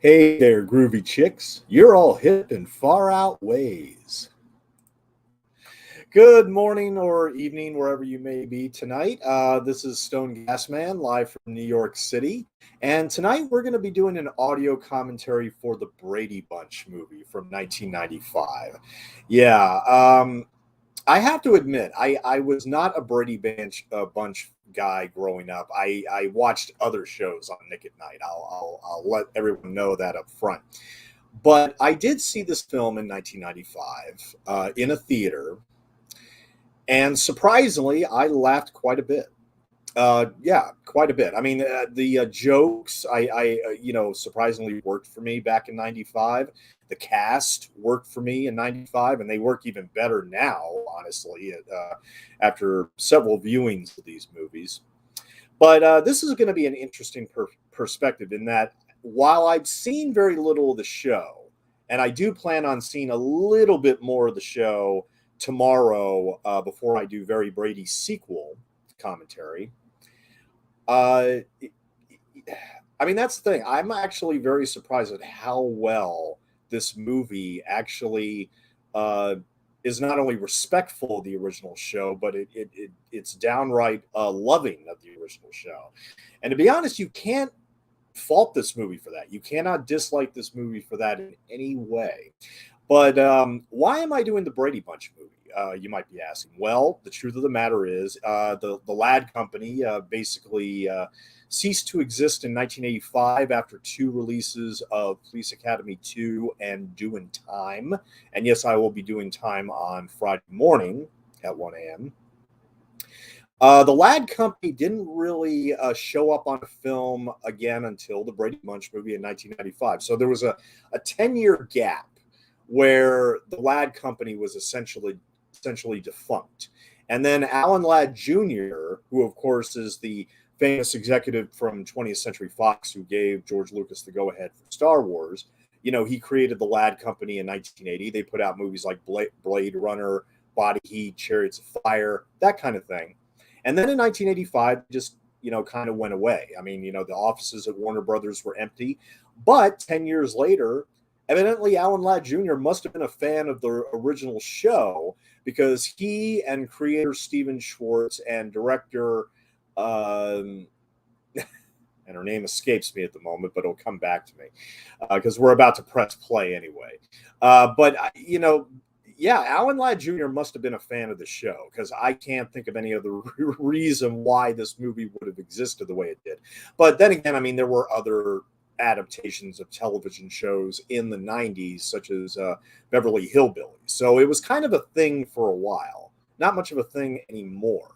Hey there, groovy chicks. You're all hip in far out ways. Good morning or evening, wherever you may be tonight. This is Stone Gas Man live from New York City. And tonight we're going to be doing an audio commentary for the Brady Bunch movie from 1995. Yeah, I have to admit, I was not a Bunch guy growing up. I watched other shows on Nick at Night. I'll let everyone know that up front. But I did see this film in 1995 in a theater, and surprisingly, I laughed quite a bit. Yeah, quite a bit. I mean, the jokes, surprisingly worked for me back in '95. The cast worked for me in '95, and they work even better now, honestly, after several viewings of these movies. But this is going to be an interesting perspective in that while I've seen very little of the show, and I do plan on seeing a little bit more of the show tomorrow before I do Very Brady's sequel commentary. Uh, I mean, that's the thing. I'm actually very surprised at how well this movie actually uh, is not only respectful of the original show, but it's downright loving of the original show. And to be honest, you can't fault this movie for that. You cannot dislike this movie for that in any way. But why am I doing the Brady Bunch movie? You might be asking. Well, the truth of the matter is, the Lad Company basically ceased to exist in 1985 after two releases of Police Academy 2 and Doing Time. And yes, I will be doing time on Friday morning at 1 a.m. The Lad Company didn't really show up on a film again until the Brady Bunch movie in 1995. So there was a 10-year gap where the Ladd Company was essentially defunct. And then Alan Ladd Jr., who of course is the famous executive from 20th Century Fox who gave George Lucas the go-ahead for Star Wars, he created the Ladd Company in 1980. They put out movies like Blade Runner, Body Heat, Chariots of Fire, that kind of thing. And then in 1985, just kind of went away. I mean, the offices at Warner Brothers were empty. But 10 years later, evidently Alan Ladd Jr. must have been a fan of the original show because he and creator Steven Schwartz and director, and her name escapes me at the moment, but it'll come back to me because we're about to press play anyway. Yeah, Alan Ladd Jr. must have been a fan of the show because I can't think of any other reason why this movie would have existed the way it did. But then again, I mean, there were other adaptations of television shows in the 90s, such as Beverly Hillbillies. So it was kind of a thing for a while, not much of a thing anymore.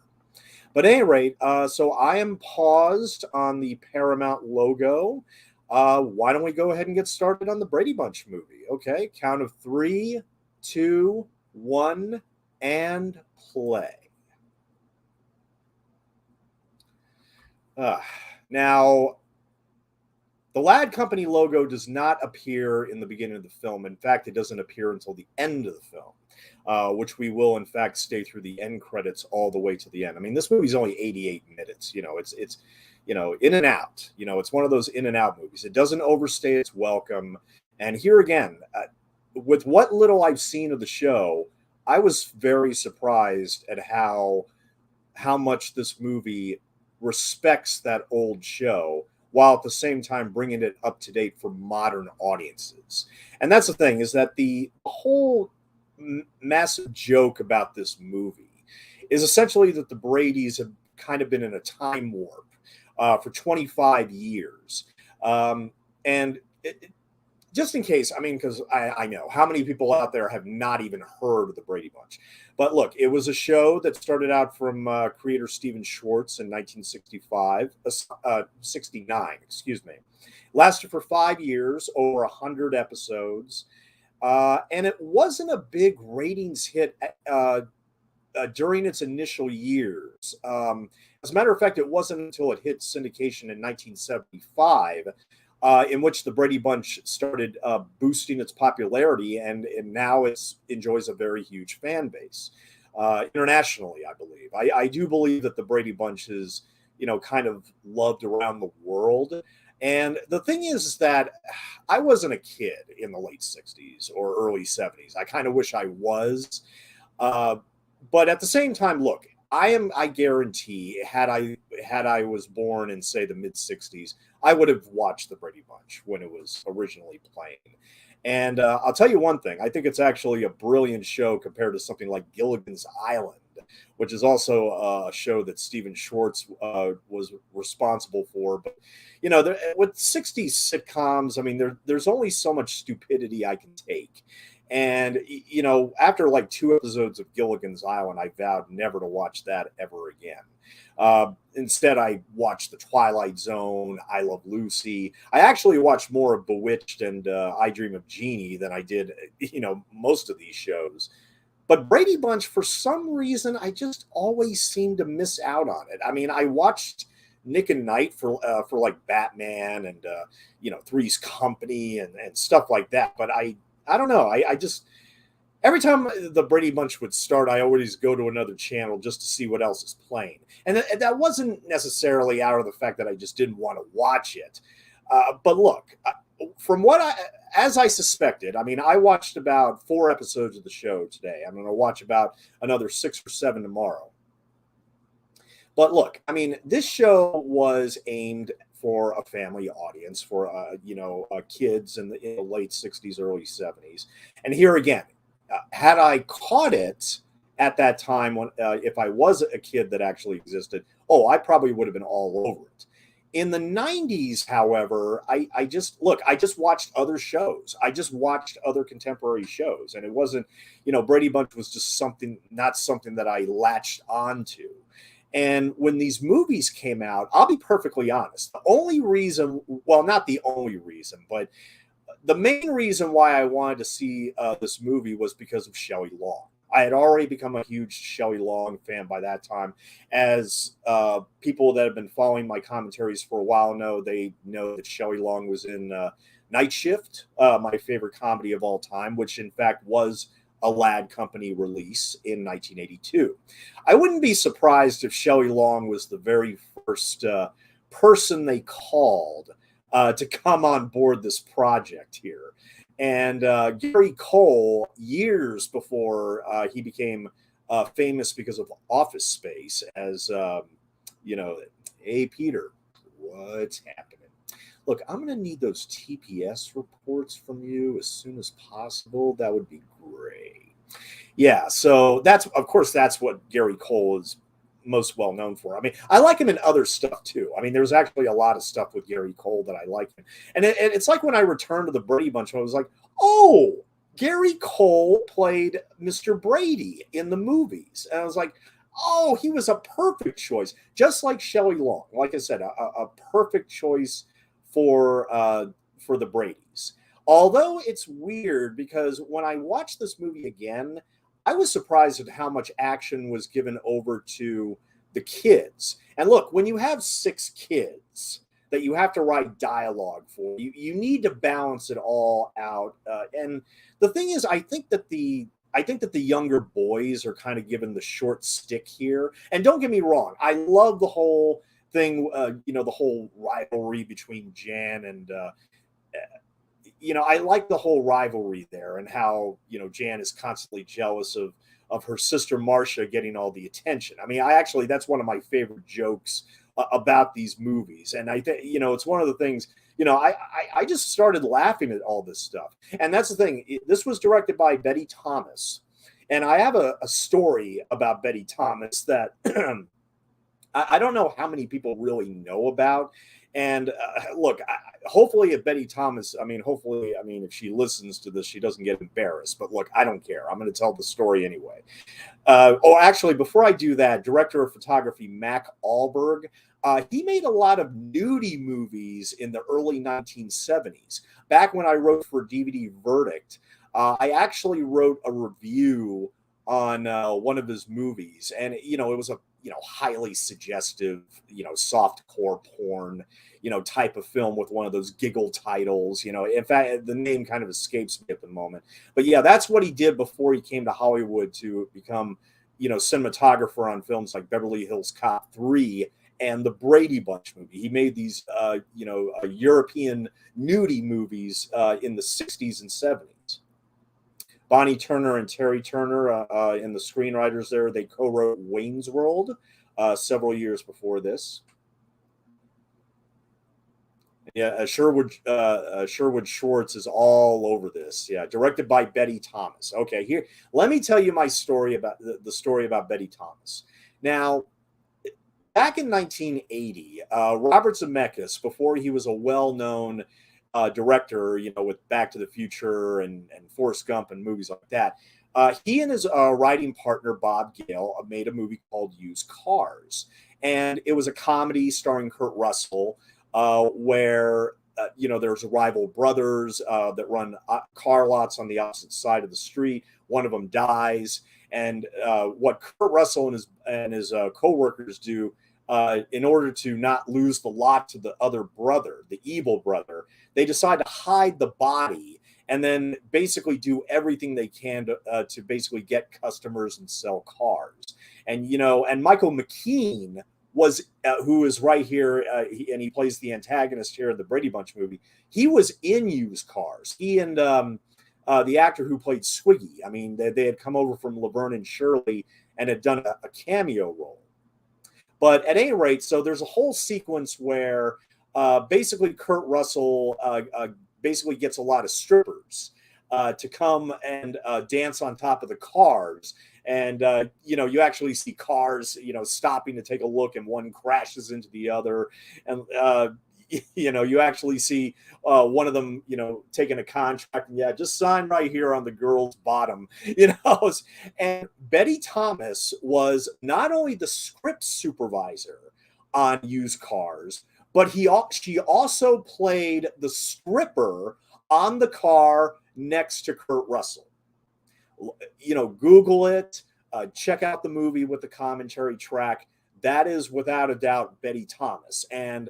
But at any rate, so I am paused on the Paramount logo. Why don't we go ahead and get started on the Brady Bunch movie? Okay, count of 3, 2, 1, and play. Now, the Ladd Company logo does not appear in the beginning of the film. In fact, it doesn't appear until the end of the film, which we will, in fact, stay through the end credits all the way to the end. I mean, this movie's only 88 minutes. It's in and out. It's one of those in and out movies. It doesn't overstay its welcome. And here again, with what little I've seen of the show, I was very surprised at how much this movie respects that old show while at the same time bringing it up to date for modern audiences. And that's the thing, is that the whole massive joke about this movie is essentially that the Bradys have kind of been in a time warp for 25 years. And just in case, I mean, because I know how many people out there have not even heard of the Brady Bunch. But look, it was a show that started out from creator Steven Schwartz in 69, excuse me. Lasted for 5 years, over 100 episodes. And it wasn't a big ratings hit during its initial years. As a matter of fact, it wasn't until it hit syndication in 1975 in which the Brady Bunch started boosting its popularity, and now it enjoys a very huge fan base internationally, I believe. I do believe that the Brady Bunch is, kind of loved around the world. And the thing is that I wasn't a kid in the late 60s or early 70s. I kind of wish I was. Uh, but at the same time, look, I guarantee had I was born in say the mid 60s, I would have watched the Brady Bunch when it was originally playing. And I'll tell you one thing, I think it's actually a brilliant show compared to something like Gilligan's Island, which is also a show that Stephen Schwartz was responsible for. But with 60s sitcoms, I mean, there's only so much stupidity I can take. And after like two episodes of Gilligan's Island, I vowed never to watch that ever again. Instead, I watched The Twilight Zone, I Love Lucy. I actually watched more of Bewitched and I Dream of Jeannie than I did, most of these shows. But Brady Bunch, for some reason, I just always seem to miss out on it. I mean, I watched Nick and Knight for like Batman and Three's Company and stuff like that. But I don't know. I just every time the Brady Bunch would start, I always go to another channel just to see what else is playing. And that wasn't necessarily out of the fact that I just didn't want to watch it. But look, as I suspected, I mean, I watched about 4 episodes of the show today. I'm going to watch about another 6 or 7 tomorrow. But look, I mean, this show was aimed for a family audience, for kids in the late 60s, early 70s. And here again, had I caught it at that time, when if I was a kid that actually existed, I probably would have been all over it. In the 90s, however, I just watched other shows. I just watched other contemporary shows. And it wasn't, Brady Bunch was just not something that I latched onto. And when these movies came out, I'll be perfectly honest. The only reason, well, not the only reason, but the main reason why I wanted to see this movie was because of Shelley Long. I had already become a huge Shelley Long fan by that time. As people that have been following my commentaries for a while they know that Shelley Long was in Night Shift, my favorite comedy of all time, which in fact was a Lad Company release in 1982. I wouldn't be surprised if Shelley Long was the very first person they called to come on board this project here. And Gary Cole, years before he became famous because of Office Space, as hey Peter, what's happening? Look, I'm going to need those TPS reports from you as soon as possible. That would be great. Yeah, so that's what Gary Cole is most well known for. I mean, I like him in other stuff too. I mean, there's actually a lot of stuff with Gary Cole that I like him. And it's like when I returned to the Brady Bunch, I was like, oh, Gary Cole played Mr. Brady in the movies. And I was like, oh, he was a perfect choice. Just like Shelley Long. Like I said, a perfect choice for the Bradys. Although it's weird because when I watched this movie again, I was surprised at how much action was given over to the kids. And look, when you have 6 kids that you have to write dialogue for, you need to balance it all out. And the thing is, I think that the younger boys are kind of given the short stick here. And don't get me wrong, I love the whole thing, the whole rivalry between Jan and I like the whole rivalry there and how, Jan is constantly jealous of her sister Marcia getting all the attention. I mean, that's one of my favorite jokes about these movies. And I think, it's one of the things, I just started laughing at all this stuff. And that's the thing. This was directed by Betty Thomas. And I have a story about Betty Thomas that I don't know how many people really know about. And look, hopefully if Betty Thomas, if she listens to this, she doesn't get embarrassed. But look, I don't care. I'm going to tell the story anyway. Actually, before I do that, director of photography Mac Alberg, he made a lot of nudie movies in the early 1970s. Back when I wrote for DVD Verdict, I actually wrote a review on one of his movies. And, it was a highly suggestive, soft core porn, type of film with one of those giggle titles. In fact, the name kind of escapes me at the moment. But yeah, that's what he did before he came to Hollywood to become, cinematographer on films like Beverly Hills Cop 3 and the Brady Bunch movie. He made these, European nudie movies in the 60s and 70s. Bonnie Turner and Terry Turner, and the screenwriters there, they co-wrote Wayne's World several years before this. Yeah, Sherwood Schwartz is all over this. Yeah, directed by Betty Thomas. Okay, here, let me tell you my story about the story about Betty Thomas. Now, back in 1980, Robert Zemeckis, before he was a well-known director, with Back to the Future and Forrest Gump and movies like that, he and his writing partner Bob Gale made a movie called Used Cars, and it was a comedy starring Kurt Russell, where there's rival brothers that run car lots on the opposite side of the street. One of them dies, and what Kurt Russell and his co-workers do, in order to not lose the lot to the other brother, the evil brother, they decide to hide the body and then basically do everything they can to basically get customers and sell cars. And Michael McKean was, who is right here, and he plays the antagonist here in the Brady Bunch movie. He was in Used Cars. He and the actor who played Swiggy. I mean, they had come over from Laverne and Shirley and had done a cameo role. But at any rate, so there's a whole sequence where basically Kurt Russell basically gets a lot of strippers to come and dance on top of the cars. And, you actually see cars, stopping to take a look, and one crashes into the other. And, you actually see one of them, taking a contract, and just sign right here on the girl's bottom, And Betty Thomas was not only the script supervisor on Used Cars, but she also played the stripper on the car next to Kurt Russell. Google it, check out the movie with the commentary track. That is without a doubt Betty Thomas. And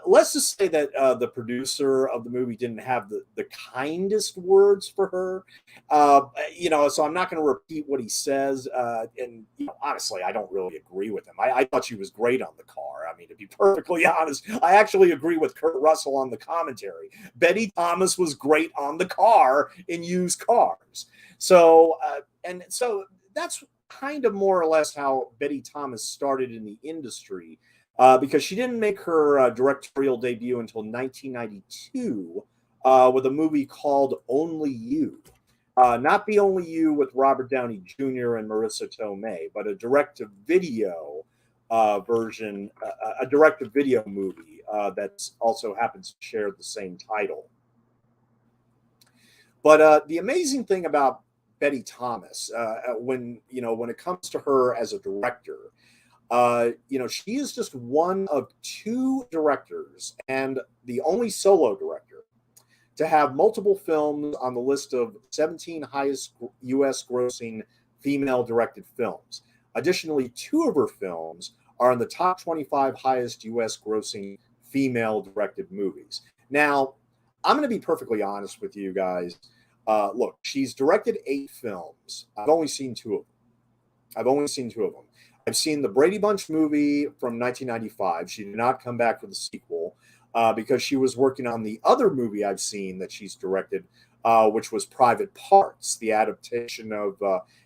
let's just say that the producer of the movie didn't have the kindest words for her. So I'm not going to repeat what he says. And honestly, I don't really agree with him. I thought she was great on the car. I mean, to be perfectly honest, I actually agree with Kurt Russell on the commentary. Betty Thomas was great on the car in Used Cars. So that's kind of more or less how Betty Thomas started in the industry. Because she didn't make her directorial debut until 1992 with a movie called Only You. Not The Only You with Robert Downey Jr. and Marissa Tomei, but a direct-to-video version, a direct-to-video movie that also happens to share the same title. But the amazing thing about Betty Thomas, when it comes to her as a director, she is just one of two directors and the only solo director to have multiple films on the list of 17 highest U.S. grossing female directed films. Additionally, two of her films are in the top 25 highest U.S. grossing female directed movies. Now, I'm going to be perfectly honest with you guys. Look, she's directed 8 films. I've only seen 2 of them. I've seen the Brady Bunch movie from 1995. She did not come back for the sequel because she was working on the other movie I've seen that she's directed, which was Private Parts, the adaptation of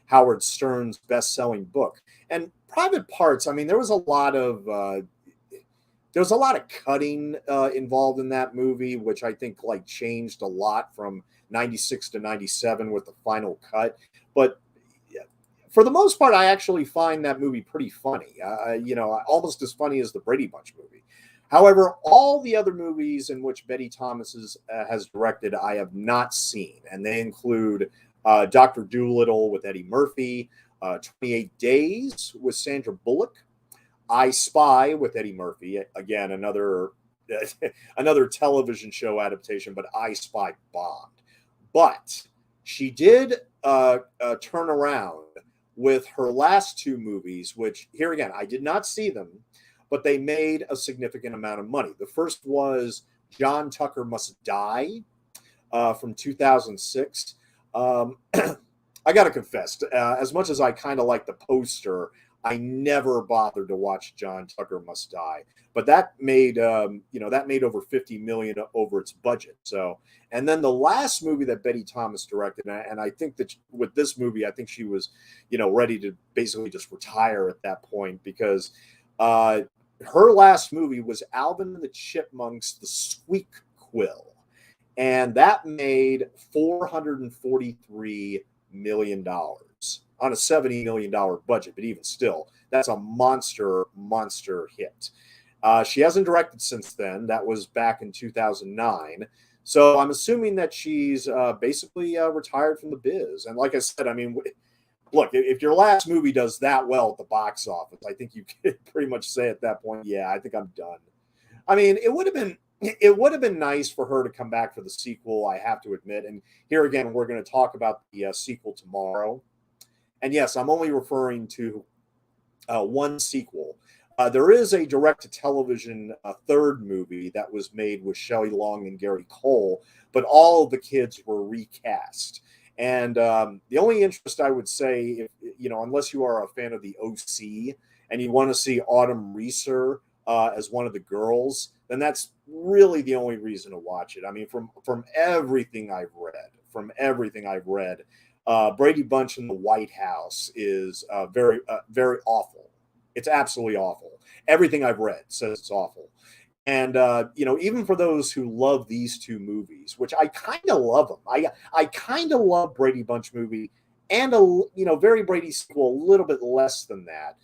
Howard Stern's best-selling book. And Private Parts, I mean, there was a lot of cutting involved in that movie, which I think changed a lot from 96 to 97 with the final cut. But for the most part, I actually find that movie pretty funny, almost as funny as the Brady Bunch movie. However, all the other movies in which Betty Thomas has directed, I have not seen, and they include Dr. Dolittle with Eddie Murphy, 28 Days with Sandra Bullock, I Spy with Eddie Murphy, again, another television show adaptation, but I Spy bombed. But she did turn around with her last 2 movies, which, here again, I did not see them, but they made a significant amount of money. The first was John Tucker Must Die from 2006. I got to confess, as much as I kind of like the poster, I never bothered to watch John Tucker Must Die, but that made that made over 50 million over its budget. So, and then the last movie that Betty Thomas directed, and I think that with this movie, I think she was, ready to basically just retire at that point because uh, her last movie was Alvin and the Chipmunks: The Squeak Quill, and that made $443 million on a $70 million budget. But even still, that's a monster hit. She hasn't directed since then. That was back in 2009. So I'm assuming that she's basically retired from the biz. And like I said, I mean, look, if your last movie does that well at the box office, I think you could pretty much say at that point, yeah, I think I'm done. I mean, it would have been nice for her to come back for the sequel, I have to admit. And here again, we're going to talk about the sequel tomorrow. And yes, I'm only referring to one sequel. There is a direct-to-television third movie that was made with Shelley Long and Gary Cole, but all of the kids were recast. And the only interest I would say, unless you are a fan of the OC and you want to see Autumn Reeser as one of the girls, then that's really the only reason to watch it. I mean, from everything I've read, Brady Bunch in the White House is very very awful. It's absolutely awful. Everything I've read says it's awful. And even for those who love these two movies, which I kind of love them, I kind of love Brady Bunch movie and Very Brady sequel a little bit less than that,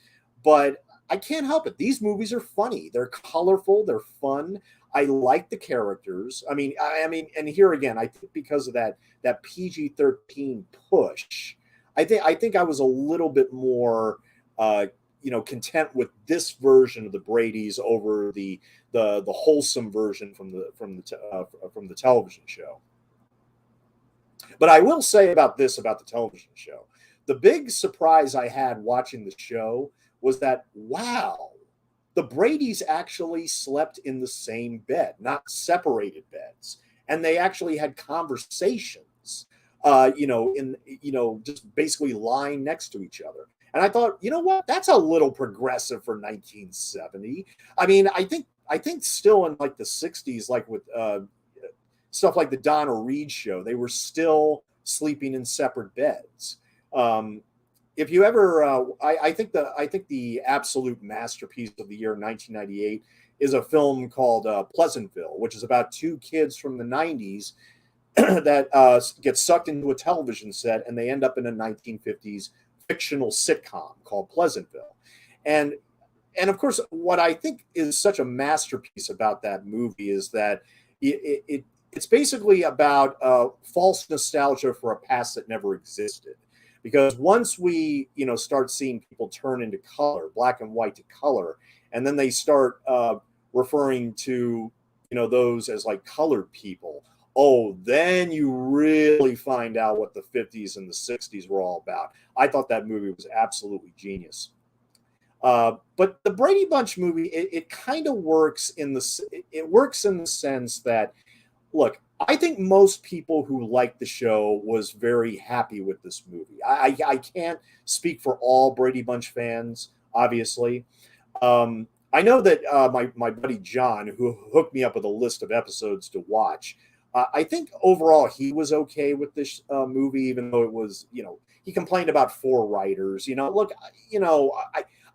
but I can't help it. These movies are funny. They're colorful. They're fun. I like the characters. I mean, and here again, I think because of that PG-13 push, I think I was a little bit more content with this version of the Brady's over the wholesome version from the television show. But I will say about the television show, the big surprise I had watching the show was that, wow, the Bradys actually slept in the same bed, not separated beds, and they actually had conversations, just basically lying next to each other. And I thought, you know what? That's a little progressive for 1970. I mean, I think still in like the 60s, like with stuff like the Donna Reed show, they were still sleeping in separate beds. If you ever, I think the absolute masterpiece of the year 1998 is a film called Pleasantville, which is about two kids from the 90s that get sucked into a television set and they end up in a 1950s fictional sitcom called Pleasantville. And of course, what I think is such a masterpiece about that movie is that it's basically about false nostalgia for a past that never existed. Because once we, start seeing people turn into color, black and white to color, and then they start referring to, those as like colored people, oh, then you really find out what the 50s and the 60s were all about. I thought that movie was absolutely genius. But the Brady Bunch movie, it kind of works it works in the sense that, look, I think most people who like the show was very happy with this movie. I can't speak for all Brady Bunch fans, obviously. I know that my buddy John, who hooked me up with a list of episodes to watch, I think overall he was okay with this movie, even though it was, he complained about four writers. Look,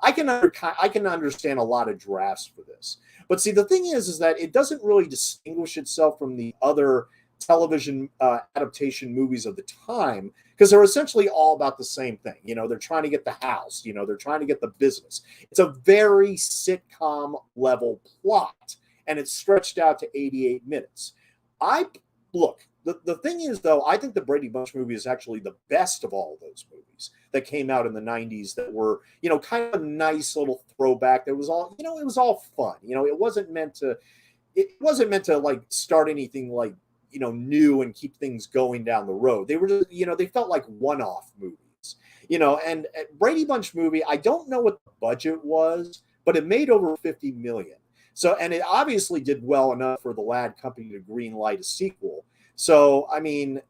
I can understand a lot of drafts for this. But see, the thing is that it doesn't really distinguish itself from the other television adaptation movies of the time because they're essentially all about the same thing. They're trying to get the house, they're trying to get the business. It's a very sitcom level plot and it's stretched out to 88 minutes. The thing is, though, I think the Brady Bunch movie is actually the best of all of those movies that came out in the 90s that were, kind of a nice little throwback. That was all, it was all fun. It wasn't meant to like start anything like, new and keep things going down the road. They were just, they felt like one-off movies, and Brady Bunch movie, I don't know what the budget was, but it made over 50 million. So, and it obviously did well enough for the Ladd Company to green light a sequel. So, I mean,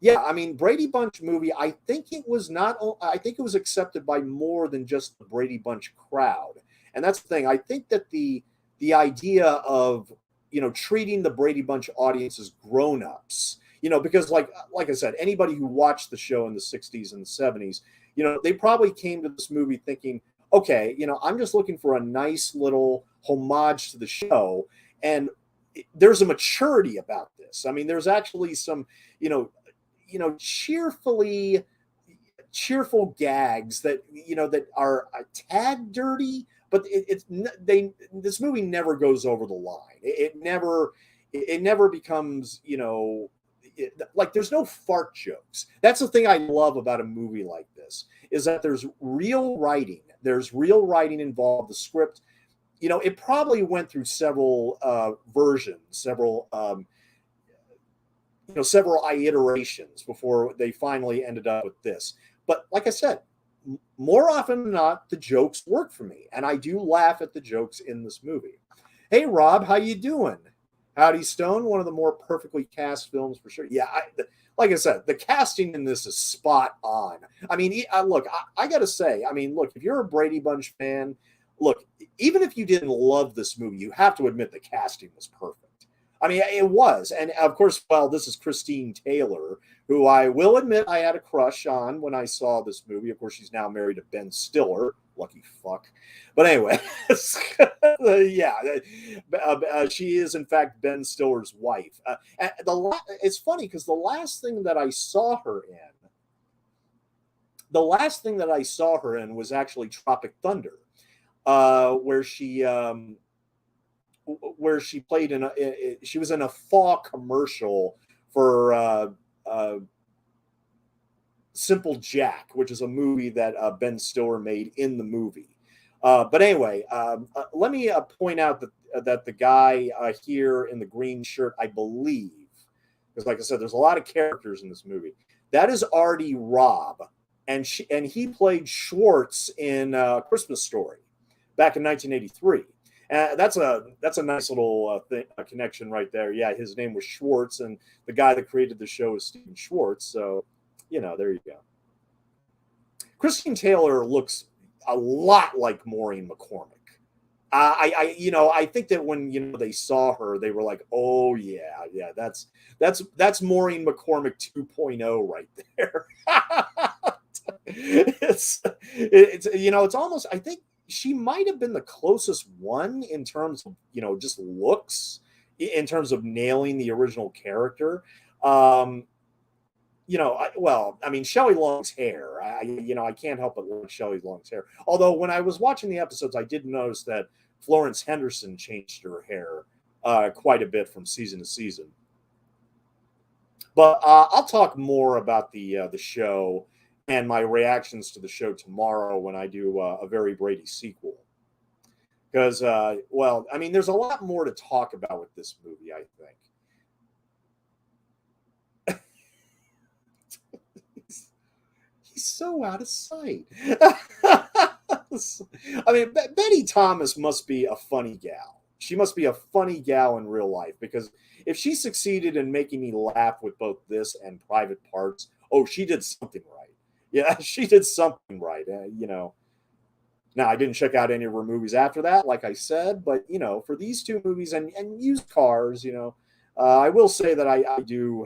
Yeah, I mean, Brady Bunch movie, I think it was not, I think it was accepted by more than just the Brady Bunch crowd. And that's the thing. I think that the idea of, treating the Brady Bunch audience as grown-ups, because like I said, anybody who watched the show in the 60s and the 70s, they probably came to this movie thinking, okay, I'm just looking for a nice little homage to the show. And there's a maturity about this. I mean, there's actually some, you know, cheerful gags that that are a tad dirty, but it's they this movie never goes over the line. It never becomes like there's no fart jokes. That's the thing I love about a movie like this, is that there's real writing. There's real writing involved. The script, it probably went through several versions, several iterations before they finally ended up with this. But like I said, more often than not, the jokes work for me, and I do laugh at the jokes in this movie. Hey, Rob, how you doing? Howdy, Stone. One of the more perfectly cast films for sure. Yeah, like I said, the casting in this is spot on. I mean, look, I got to say, I mean, look, if you're a Brady Bunch fan, look, even if you didn't love this movie, you have to admit the casting was perfect. I mean, it was. And of course, well, this is Christine Taylor, who I will admit I had a crush on when I saw this movie. Of course, she's now married to Ben Stiller. Lucky fuck. But anyway, yeah, she is, in fact, Ben Stiller's wife. It's funny because the last thing that I saw her in was actually Tropic Thunder, where she played she was in a Thaw commercial for Simple Jack, which is a movie that Ben Stiller made in the movie. But anyway, let me point out that the guy here in the green shirt, I believe, because like I said, there's a lot of characters in this movie. That is Artie Robb, and he played Schwartz in Christmas Story back in 1983. That's a nice little connection right there. Yeah, his name was Schwartz, and the guy that created the show is Stephen Schwartz. So, there you go. Christine Taylor looks a lot like Maureen McCormick. I think that when they saw her, they were like, "Oh yeah, that's Maureen McCormick 2.0 right there." It's almost, I think she might have been the closest one in terms of just looks, in terms of nailing the original character. I mean, Shelley Long's hair. I can't help but like Shelley Long's hair. Although when I was watching the episodes, I did notice that Florence Henderson changed her hair quite a bit from season to season. But I'll talk more about the show and my reactions to the show tomorrow when I do a Very Brady sequel. Because, well, I mean, there's a lot more to talk about with this movie, I think. He's so out of sight. I mean, Betty Thomas must be a funny gal. She must be a funny gal in real life, because if she succeeded in making me laugh with both this and Private Parts, oh, she did something right. Yeah, she did something right. Now, I didn't check out any of her movies after that, like I said, but for these two movies and Used Cars, I will say that I do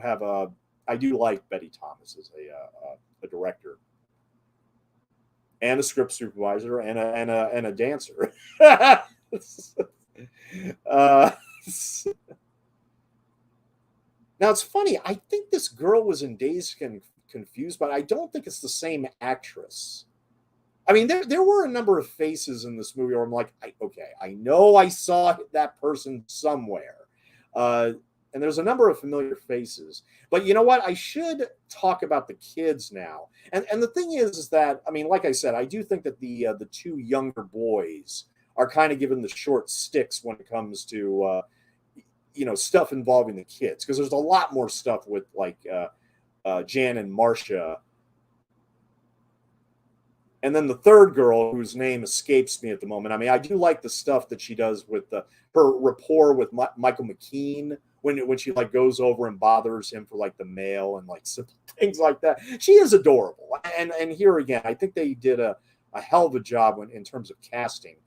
like Betty Thomas as a director and a script supervisor and a dancer. Now it's funny. I think this girl was in Dazed and Confused, but I don't think it's the same actress. I mean, there were a number of faces in this movie where I'm like, okay, I know I saw that person somewhere. And there's a number of familiar faces. But you know what? I should talk about the kids now. And the thing is that, I mean, like I said, I do think that the two younger boys are kind of given the short sticks when it comes to, stuff involving the kids. Because there's a lot more stuff with, like, Jan and Marcia. And then the third girl, whose name escapes me at the moment. I mean, I do like the stuff that she does with her rapport with Michael McKean when she like goes over and bothers him for like the mail and like simple things like that. She is adorable. And here again, I think they did a hell of a job in terms of casting.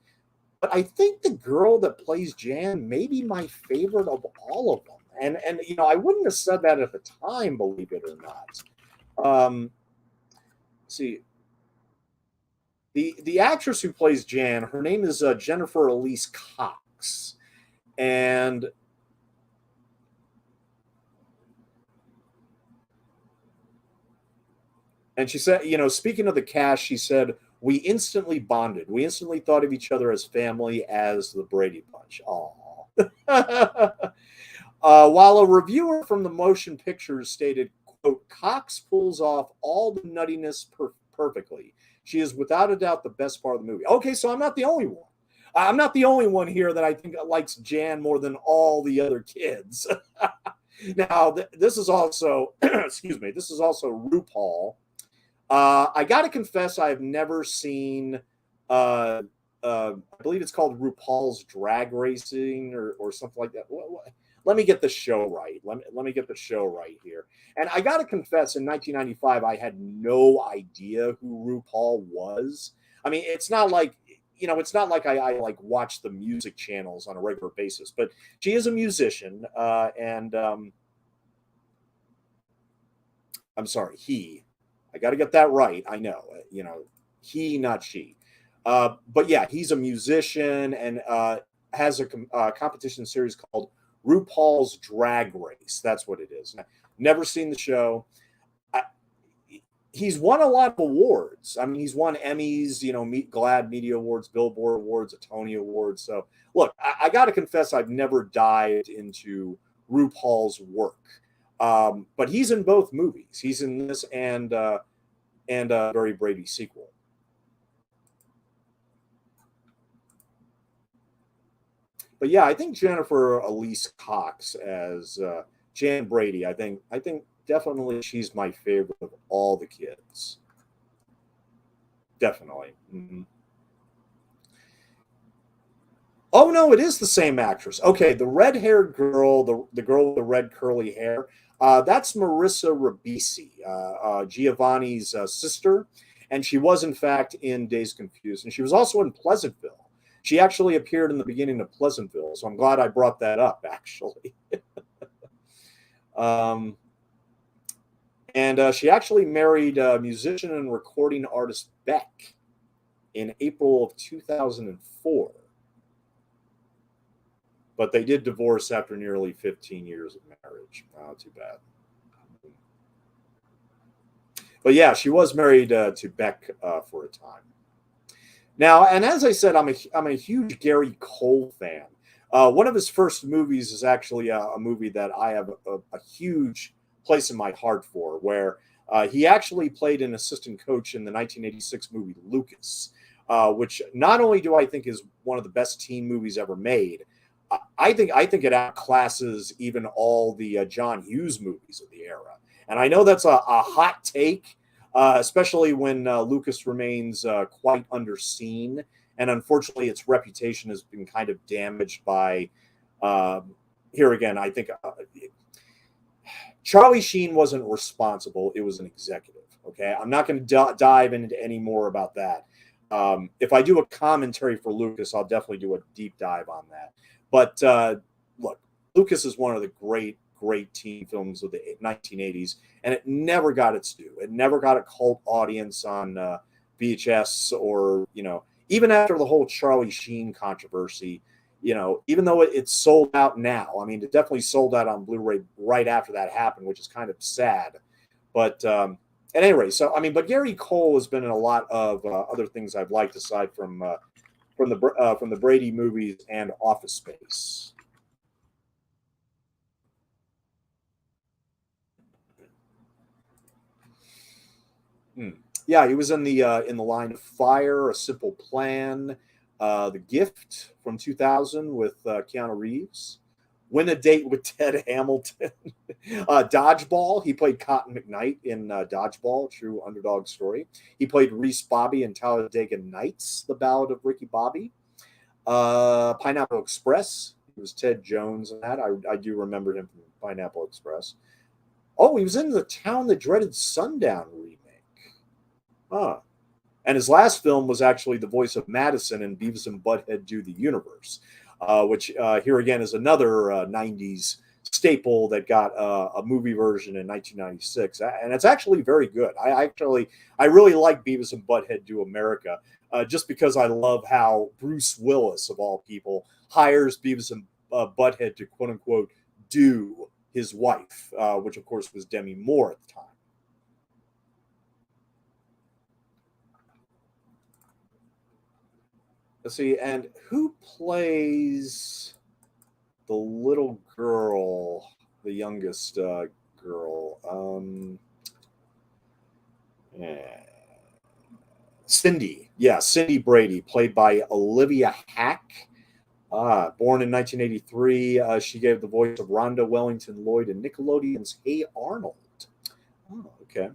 But I think the girl that plays Jan may be my favorite of all of them. And you know, I wouldn't have said that at the time, believe it or not. See, the actress who plays Jan, her name is Jennifer Elise Cox, and she said, you know, speaking of the cast, she said, we instantly bonded. We instantly thought of each other as family, as the Brady Bunch. Aww. While a reviewer from the motion pictures stated, quote, Cox pulls off all the nuttiness perfectly. She is without a doubt the best part of the movie. Okay, so I'm not the only one. I'm not the only one here that I think likes Jan more than all the other kids. Now, this is also, excuse me, this is also RuPaul. I got to confess, I have never seen, I believe it's called RuPaul's Drag Racing or something like that. Let me get the show right. Let me get the show right here. And I got to confess, in 1995, I had no idea who RuPaul was. I mean, it's not like, you know, it's not like I like watch the music channels on a regular basis, but she is a musician. I'm sorry, he. I got to get that right. I know, you know, he, not she. But yeah, he's a musician and has a competition series called RuPaul's Drag Race. That's what it is. Never seen the show. He's won a lot of awards. I mean, he's won Emmys, you know, GLAAD Media Awards, Billboard Awards, a Tony Awards. So, look, I got to confess, I've never dived into RuPaul's work. But he's in both movies. He's in this and Very Brady sequel. But yeah, I think Jennifer Elise Cox as Jan Brady. I think definitely she's my favorite of all the kids. Definitely. Mm-hmm. Oh no, it is the same actress. Okay, the red-haired girl, the girl with the red curly hair, that's Marissa Ribisi, Giovanni's sister, and she was in fact in Days Confused, and she was also in Pleasantville. She actually appeared in the beginning of Pleasantville, so I'm glad I brought that up. Actually, um, and she actually married musician and recording artist Beck in April of 2004. But they did divorce after nearly 15 years of marriage. Oh, too bad. But yeah, she was married to Beck for a time. Now, and as I said, I'm a huge Gary Cole fan. One of his first movies is actually a movie that I have a huge place in my heart for, where he actually played an assistant coach in the 1986 movie Lucas, which not only do I think is one of the best teen movies ever made, I think it outclasses even all the John Hughes movies of the era. And I know that's a hot take, especially when Lucas remains quite underseen, and unfortunately, its reputation has been kind of damaged by. Here again, I think Charlie Sheen wasn't responsible; it was an executive. Okay, I'm not going to dive into any more about that. If I do a commentary for Lucas, I'll definitely do a deep dive on that. But look, Lucas is one of the great teen films of the 1980s, and it never got its due. It never got a cult audience on VHS, or, you know, even after the whole Charlie Sheen controversy, you know, even though it's sold out now. I mean, it definitely sold out on Blu-ray right after that happened, which is kind of sad. But at any rate, so I mean, but Gary Cole has been in a lot of other things I've liked aside from the Brady movies and Office Space. Hmm. Yeah, he was in the Line of Fire, A Simple Plan, The Gift from 2000 with Keanu Reeves, Win a Date with Ted Hamilton, Dodgeball. He played Cotton McKnight in Dodgeball, true underdog story. He played Reese Bobby in Talladega Nights, The Ballad of Ricky Bobby. Pineapple Express. He was Ted Jones in that. I do remember him from Pineapple Express. Oh, he was in the Town That Dreaded Sundown remake. Huh. And his last film was actually the voice of Madison in Beavis and Butthead Do the Universe, which here again is another 90s staple that got a movie version in 1996. And it's actually very good. I really like Beavis and Butthead Do America, just because I love how Bruce Willis, of all people, hires Beavis and Butthead to quote unquote do his wife, which of course was Demi Moore at the time. Let's see, and who plays the little girl, the youngest girl? Yeah. Cindy. Yeah, Cindy Brady, played by Olivia Hack. Born in 1983, she gave the voice of Rhonda Wellington Lloyd in Nickelodeon's Hey Arnold. Oh, okay.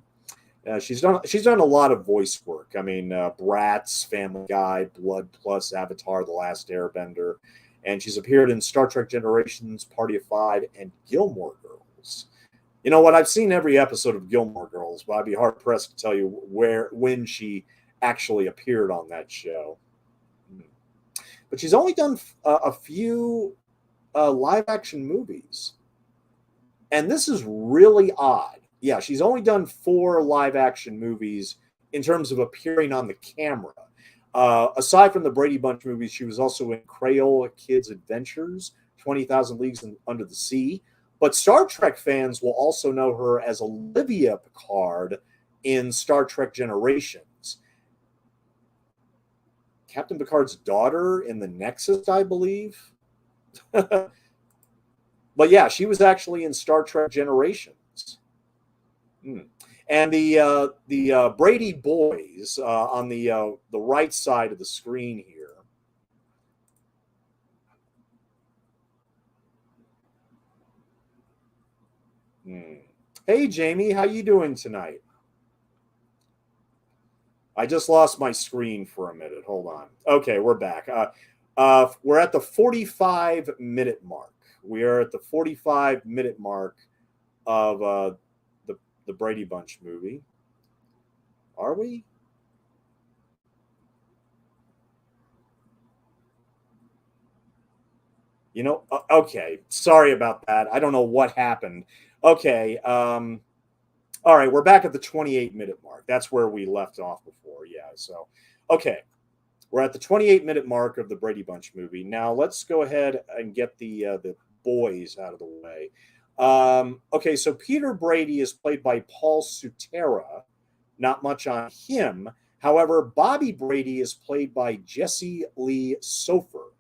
She's done a lot of voice work. I mean, Bratz, Family Guy, Blood Plus, Avatar: The Last Airbender, and she's appeared in Star Trek Generations, Party of Five, and Gilmore Girls. You know what? I've seen every episode of Gilmore Girls, but I'd be hard pressed to tell you when she actually appeared on that show. But she's only done a few live action movies, and this is really odd. Yeah, she's only done 4 live action movies in terms of appearing on the camera. Aside from the Brady Bunch movies, she was also in Crayola Kids Adventures, 20,000 Leagues Under the Sea. But Star Trek fans will also know her as Olivia Picard in Star Trek Generations. Captain Picard's daughter in the Nexus, I believe. But yeah, she was actually in Star Trek Generations. And the Brady boys on the right side of the screen here. Hey Jamie, how you doing tonight? I just lost my screen for a minute. Hold on. Okay, we're back. We're at the 45-minute mark. We are at the 45-minute mark of the Brady Bunch movie. Are we? You know, okay. Sorry about that. I don't know what happened. Okay. All right. We're back at the 28-minute mark. That's where we left off before. Yeah. So, okay. We're at the 28-minute mark of the Brady Bunch movie. Now let's go ahead and get the boys out of the way. Okay. So Peter Brady is played by Paul Sutera. Not much on him. However, Bobby Brady is played by Jesse Lee Sofer.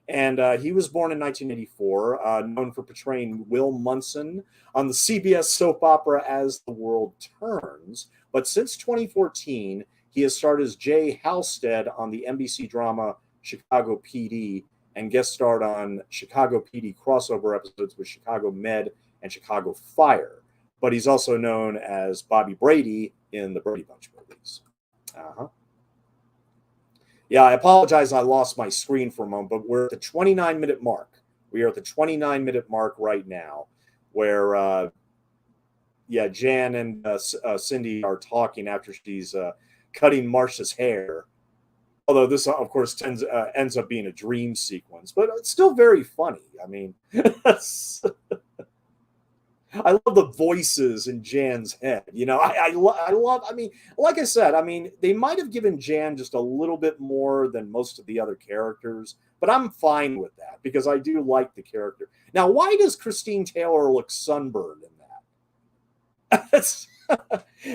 And he was born in 1984, known for portraying Will Munson on the CBS soap opera As the World Turns. But since 2014, he has starred as Jay Halstead on the NBC drama Chicago PD and guest starred on Chicago PD crossover episodes with Chicago Med and Chicago Fire. But he's also known as Bobby Brady in the Brady Bunch movies. Uh-huh. Yeah, I apologize. I lost my screen for a moment, but we're at the 29-minute mark. We are at the 29-minute mark right now, where Jan and Cindy are talking after she's cutting Marcia's hair. Although this, of course, ends up being a dream sequence, but it's still very funny. I mean, I love the voices in Jan's head. You know, I love. I mean, like I said, I mean, they might have given Jan just a little bit more than most of the other characters, but I'm fine with that because I do like the character. Now, why does Christine Taylor look sunburned in that?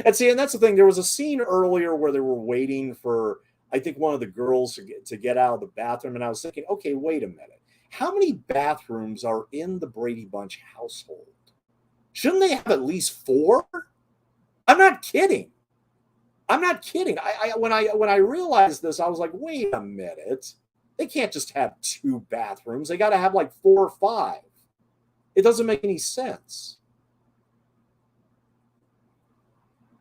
And see, and that's the thing. There was a scene earlier where they were waiting for, I think, one of the girls to get out of the bathroom, and I was thinking, okay, wait a minute. How many bathrooms are in the Brady Bunch household? Shouldn't they have at least 4? I'm not kidding. I'm not kidding. When I realized this, I was like, wait a minute. They can't just have 2 bathrooms. They got to have like 4 or 5. It doesn't make any sense.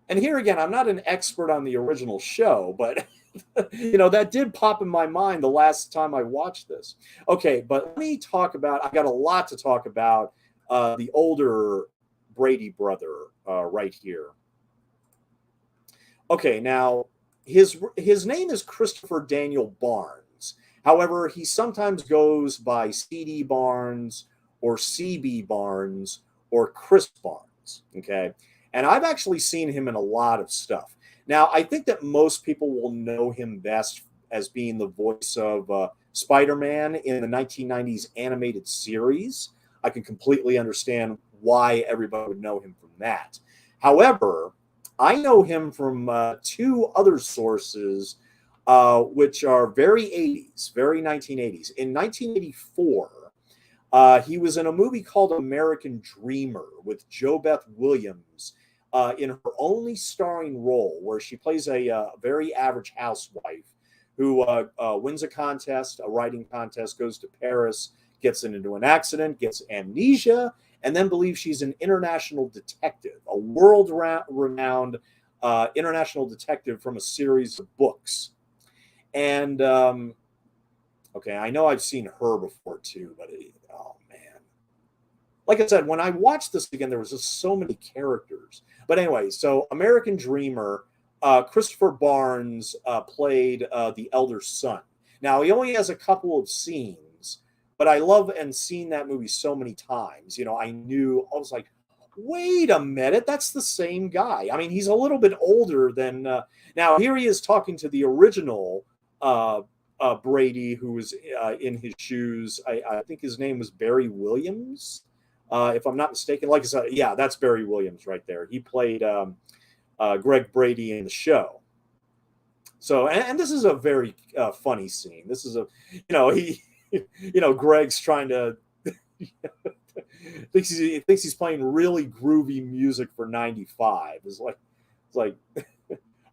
And here again, I'm not an expert on the original show, but That did pop in my mind the last time I watched this. Okay, but let me talk about. I got a lot to talk about. The older Brady brother, right here. Okay, now his name is Christopher Daniel Barnes. However, he sometimes goes by CD Barnes or CB Barnes or Chris Barnes. Okay, and I've actually seen him in a lot of stuff. Now, I think that most people will know him best as being the voice of Spider-Man in the 1990s animated series. I can completely understand why everybody would know him from that. However, I know him from two other sources, which are very 80s, very 1980s. In 1984, he was in a movie called American Dreamer with Jo Beth Williams in her only starring role, where she plays a very average housewife who wins a contest, a writing contest, goes to Paris, gets into an accident, gets amnesia, and then believes she's an international detective, a world renowned international detective from a series of books. And okay, I know I've seen her before too, but oh man, like I said, when I watched this again, there was just so many characters. But anyway, so American Dreamer, Christopher Barnes played the elder son. Now he only has a couple of scenes, but I love and seen that movie so many times. I was like, wait a minute, that's the same guy. I mean, he's a little bit older than. Now here he is talking to the original Brady, who was in his shoes. I think his name was Barry Williams, if I'm not mistaken. Like I said, yeah, that's Barry Williams right there. He played Greg Brady in the show. So, and this is a very funny scene. This is he, Greg's trying to thinks he's playing really groovy music for '95. It's like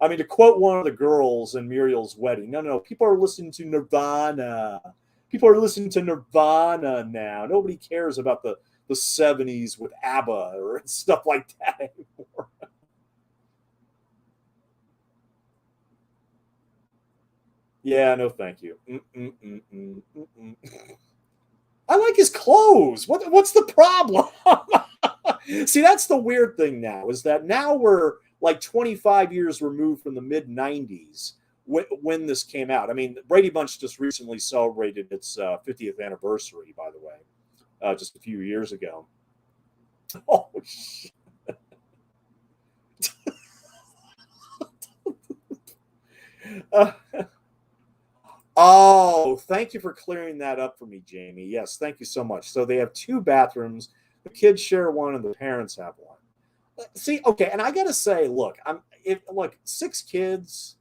I mean, to quote one of the girls in Muriel's Wedding, no, people are listening to Nirvana. People are listening to Nirvana now. Nobody cares about the '70s with ABBA or stuff like that anymore. Yeah, no, thank you. I like his clothes. What's the problem? See, that's the weird thing now, is that now we're like 25 years removed from the mid 90s when this came out. I mean, Brady Bunch just recently celebrated its 50th anniversary, by the way, just a few years ago. Oh, shit. Uh, oh, thank you for clearing that up for me, Jamie. Yes, thank you so much. So they have two bathrooms. The kids share one, and the parents have one. See, okay, and I gotta say, look, look, six kids.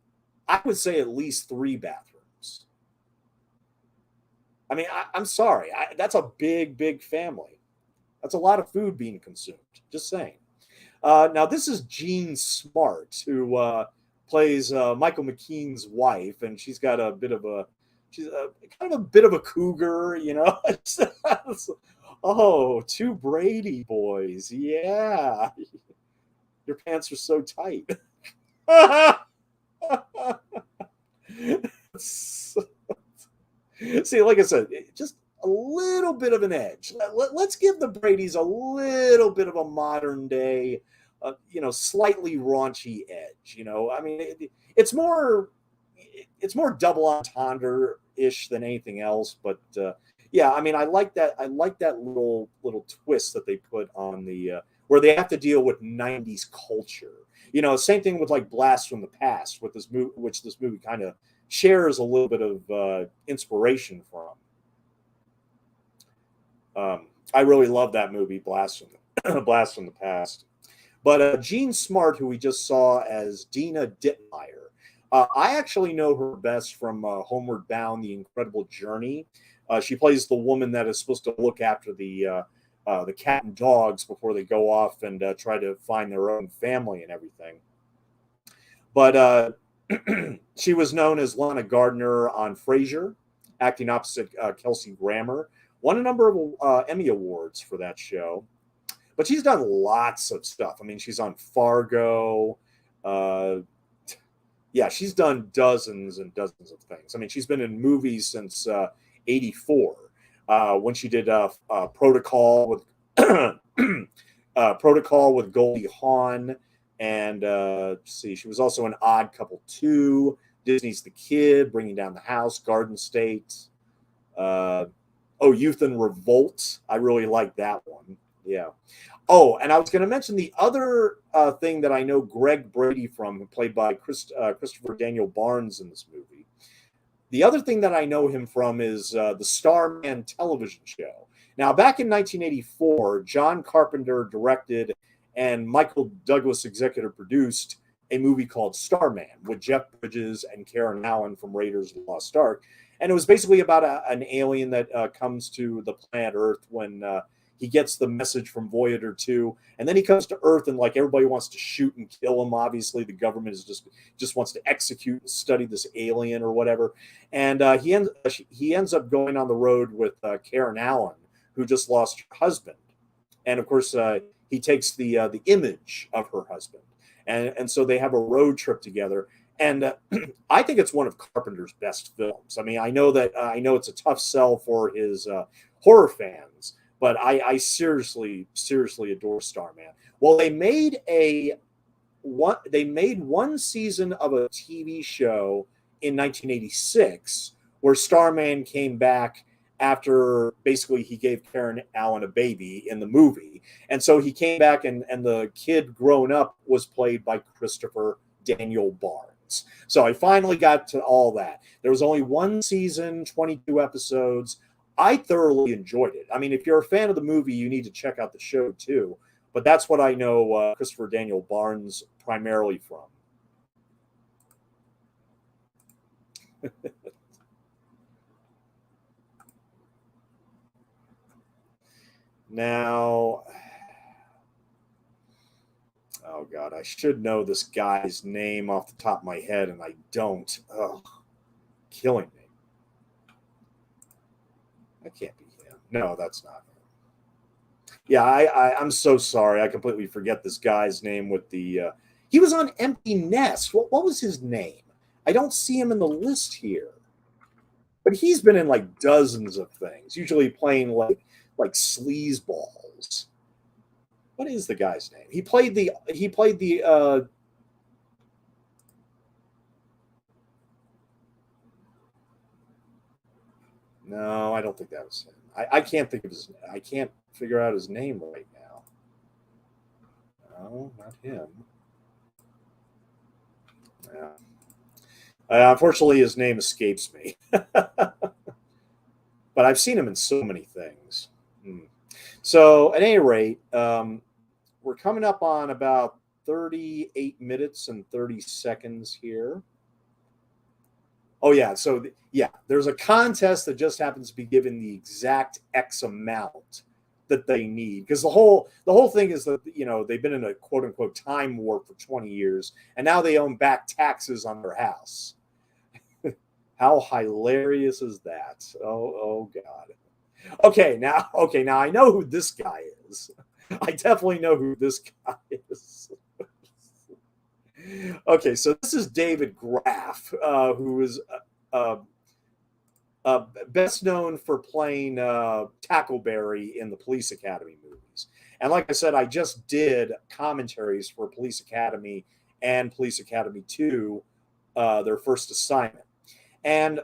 I would say at least three bathrooms. I mean, I'm sorry, that's a big family. That's a lot of food being consumed. Just saying. Now, this is Jean Smart, who plays Michael McKean's wife, and she's kind of a bit of a cougar, Oh, two Brady boys. Yeah. Your pants are so tight. See, like I said, just a little bit of an edge. Let's give the Brady's a little bit of a modern day, slightly raunchy edge. I mean, it's more double entendre ish than anything else. But yeah, I mean, I like that. I like that little twist that they put on the where they have to deal with '90s culture. Same thing with like Blast from the Past, with this movie, which this movie kind of shares a little bit of inspiration from. I really love that movie, Blast from the Past. But Jean Smart, who we just saw as Dina Dittmeyer, I actually know her best from Homeward Bound: The Incredible Journey. She plays the woman that is supposed to look after the cat and dogs before they go off and try to find their own family and everything. But she was known as Lana Gardner on Frasier, acting opposite Kelsey Grammer. Won a number of Emmy Awards for that show. But she's done lots of stuff. I mean, she's on Fargo. Uh, Yeah, she's done dozens and dozens of things. I mean, she's been in movies since '84 when she did Protocol with Protocol with Goldie Hawn, and see, she was also in Odd Couple 2, Disney's The Kid, Bringing Down the House, Garden State. Uh, oh, Youth and Revolt. I really like that one. Yeah. Oh, and I was going to mention the other thing that I know Greg Brady from, played by Christopher Daniel Barnes in this movie. The other thing that I know him from is the Starman television show. Now, back in 1984, John Carpenter directed and Michael Douglas executive produced a movie called Starman with Jeff Bridges and Karen Allen from Raiders of the Lost Ark. And it was basically about an alien that comes to the planet Earth when he gets the message from Voyager 2, and then he comes to Earth, and like everybody wants to shoot and kill him. Obviously, the government is just wants to execute and study this alien or whatever. And he ends up going on the road with Karen Allen, who just lost her husband, and of course he takes the image of her husband, and so they have a road trip together. And I think it's one of Carpenter's best films. I mean, I know it's a tough sell for his horror fans, but I seriously adore Starman. Well, they made one season of a TV show in 1986 where Starman came back after basically he gave Karen Allen a baby in the movie. And so he came back, and the kid grown up was played by Christopher Daniel Barnes. So I finally got to all that. There was only one season, 22 episodes. I thoroughly enjoyed it. I mean, if you're a fan of the movie, you need to check out the show too. But that's what I know Christopher Daniel Barnes primarily from. Now, oh God, I should know this guy's name off the top of my head, and I don't. Oh, killing me. That can't be him. No, that's not him. Yeah, I'm so sorry. I completely forget this guy's name with the. He was on Empty Nest. What was his name? I don't see him in the list here, but he's been in like dozens of things. Usually playing like sleazeballs. What is the guy's name? He played the no, I don't think that was him. I can't think of his. I can't figure out his name right now. No, not him. Yeah. Unfortunately, his name escapes me. But I've seen him in so many things. Hmm. So, at any rate, we're coming up on about 38 minutes and 30 seconds here. Oh yeah, so yeah, there's a contest that just happens to be given the exact X amount that they need, because the whole thing is that they've been in a quote unquote time warp for 20 years, and now they own back taxes on their house. How hilarious is that? Oh God. Okay, now I know who this guy is. I definitely know who this guy is. Okay, so this is David Graff, who is uh, best known for playing Tackleberry in the Police Academy movies. And like I said, I just did commentaries for Police Academy and Police Academy 2, their first assignment. And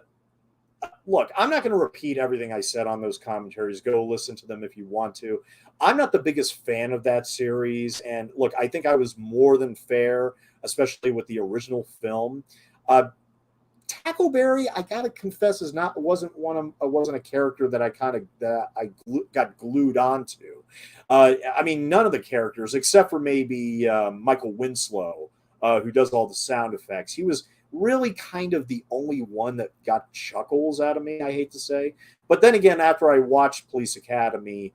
look, I'm not going to repeat everything I said on those commentaries. Go listen to them if you want to. I'm not the biggest fan of that series. And look, I think I was more than fair, especially with the original film. Tackleberry, I gotta confess, wasn't a character that got glued onto. I mean, none of the characters except for maybe Michael Winslow, who does all the sound effects. He was really kind of the only one that got chuckles out of me. I hate to say, but then again, after I watched Police Academy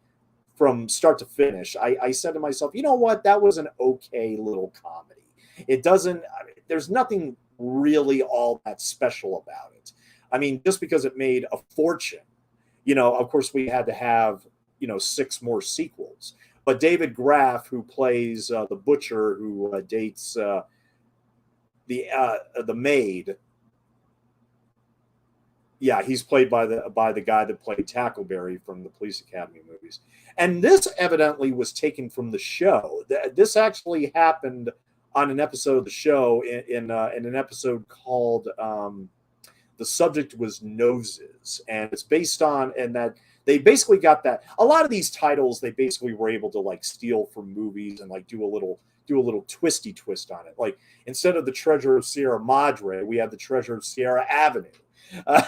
from start to finish, I said to myself, you know what, that was an okay little comedy. It doesn't. I mean, there's nothing really all that special about it. I mean, just because it made a fortune, of course we had to have, 6 more sequels. But David Graff, who plays the butcher who dates the maid. Yeah, he's played by the guy that played Tackleberry from the Police Academy movies. And this evidently was taken from the show. This actually happened on an episode of the show in an episode called the subject was Noses, and it's based on and that they basically got that a lot of these titles they basically were able to like steal from movies and like do a little twisty twist on it. Like instead of the Treasure of Sierra Madre, we have the Treasure of Sierra Avenue. Uh,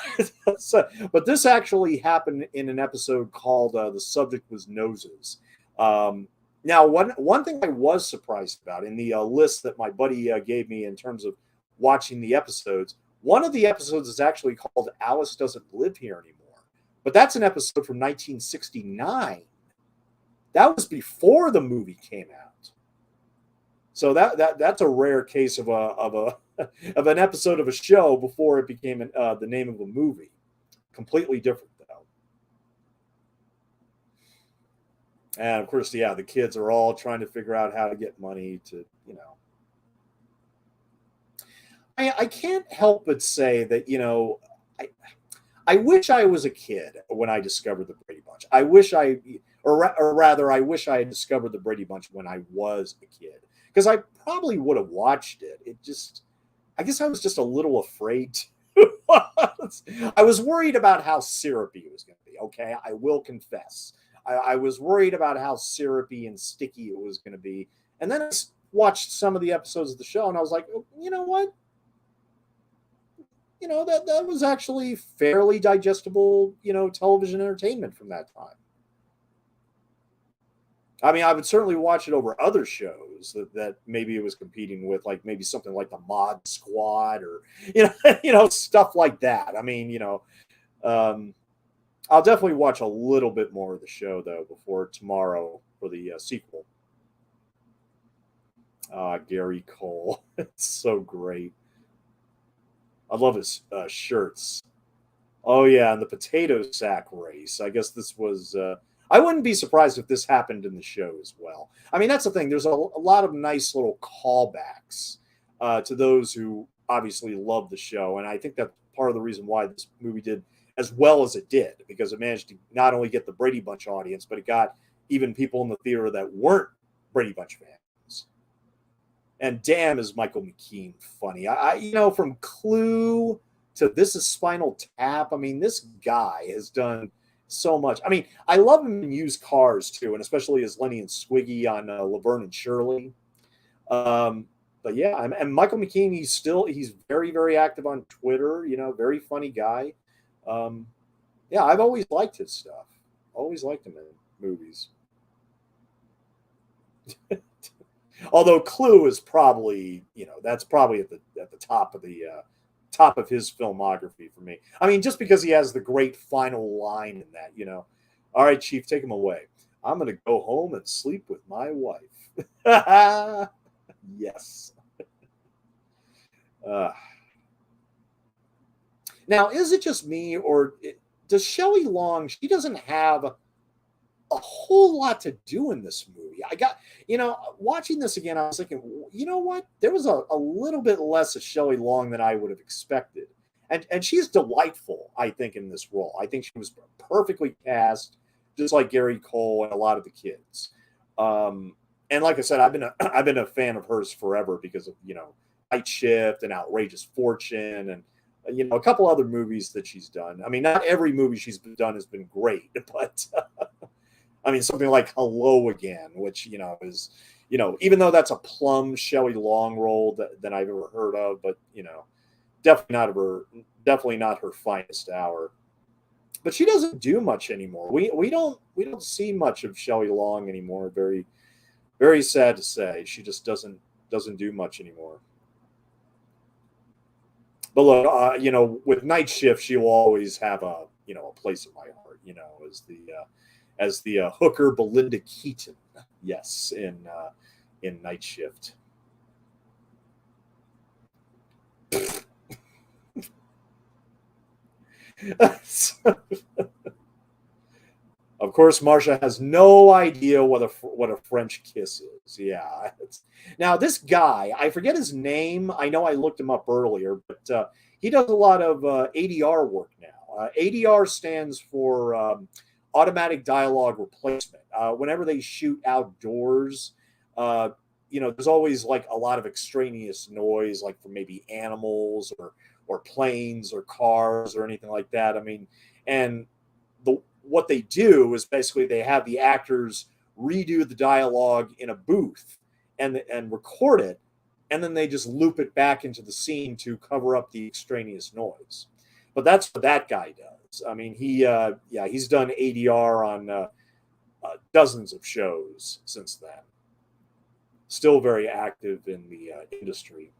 but this actually happened in an episode called "The Subject Was Noses." Now, one thing I was surprised about in the list that my buddy gave me in terms of watching the episodes, one of the episodes is actually called "Alice Doesn't Live Here Anymore," but that's an episode from 1969. That was before the movie came out. So that's a rare case of a of an episode of a show before it became the name of a movie. Completely different though. And of course, yeah, the kids are all trying to figure out how to get money to, you know. I can't help but say that, you know, I I wish I was a kid when I discovered the Brady Bunch. I wish I, or rather, I wish I had discovered the Brady Bunch when I was a kid, because I probably would have watched it. It just, I guess I was just a little afraid to. I was worried about how syrupy it was going to be. Okay, I will confess. I was worried about how syrupy and sticky it was going to be. And then I watched some of the episodes of the show, and I was like, oh, you know what? You know, that was actually fairly digestible, you know, television entertainment from that time. I mean, I would certainly watch it over other shows that maybe it was competing with, like maybe something like the Mod Squad or you know stuff like that. I mean, um, I'll definitely watch a little bit more of the show though before tomorrow for the sequel. Gary Cole, it's so great. I love his shirts. Oh yeah, and the potato sack race. I guess this was. I wouldn't be surprised if this happened in the show as well. I mean, that's the thing. There's a lot of nice little callbacks to those who obviously love the show, and I think that's part of the reason why this movie did as well as it did, because it managed to not only get the Brady Bunch audience, but it got even people in the theater that weren't Brady Bunch fans. And damn, is Michael McKean funny? From Clue to This Is Spinal Tap. I mean, this guy has done so much. I mean, I love him in Used Cars too, and especially as Lenny and Squiggy on Laverne and Shirley. Um, but yeah, and Michael McKean, he's very very active on Twitter. You know, very funny guy. Um, yeah, I've always liked his stuff. Always liked him in movies. Although Clue is probably, that's probably at the top of the top of his filmography for me. I mean, just because he has the great final line in that, all right, Chief, take him away. I'm going to go home and sleep with my wife. Yes. Uh, Now, is it just me, or does Shelley Long? She doesn't have a whole lot to do in this movie. Watching this again, I was thinking, you know what? There was a little bit less of Shelley Long than I would have expected. And she's delightful, I think, in this role. I think she was perfectly cast, just like Gary Cole and a lot of the kids. And like I said, I've been a fan of hers forever because of Night Shift and Outrageous Fortune and a couple other movies that she's done. I mean, not every movie she's done has been great, but I mean, something like Hello Again, which, is, even though that's a plum Shelley Long role that I've ever heard of, but, definitely not her finest hour. But she doesn't do much anymore. We don't see much of Shelley Long anymore. Very, very sad to say. She just doesn't do much anymore. But look, with Night Shift, she will always have a place in my heart, as the hooker Belinda Keaton, yes, in Night Shift. Of course, Marcia has no idea what a French kiss is. Yeah. Now, this guy, I forget his name. I know I looked him up earlier, but he does a lot of ADR work now. ADR stands for automatic dialogue replacement. Whenever they shoot outdoors, uh, there's always like a lot of extraneous noise, like from maybe animals or planes or cars or anything like that. I mean, and what they do is basically they have the actors redo the dialogue in a booth and record it, and then they just loop it back into the scene to cover up the extraneous noise. But that's what that guy does. I mean, he's done ADR on dozens of shows since then. Still very active in the industry.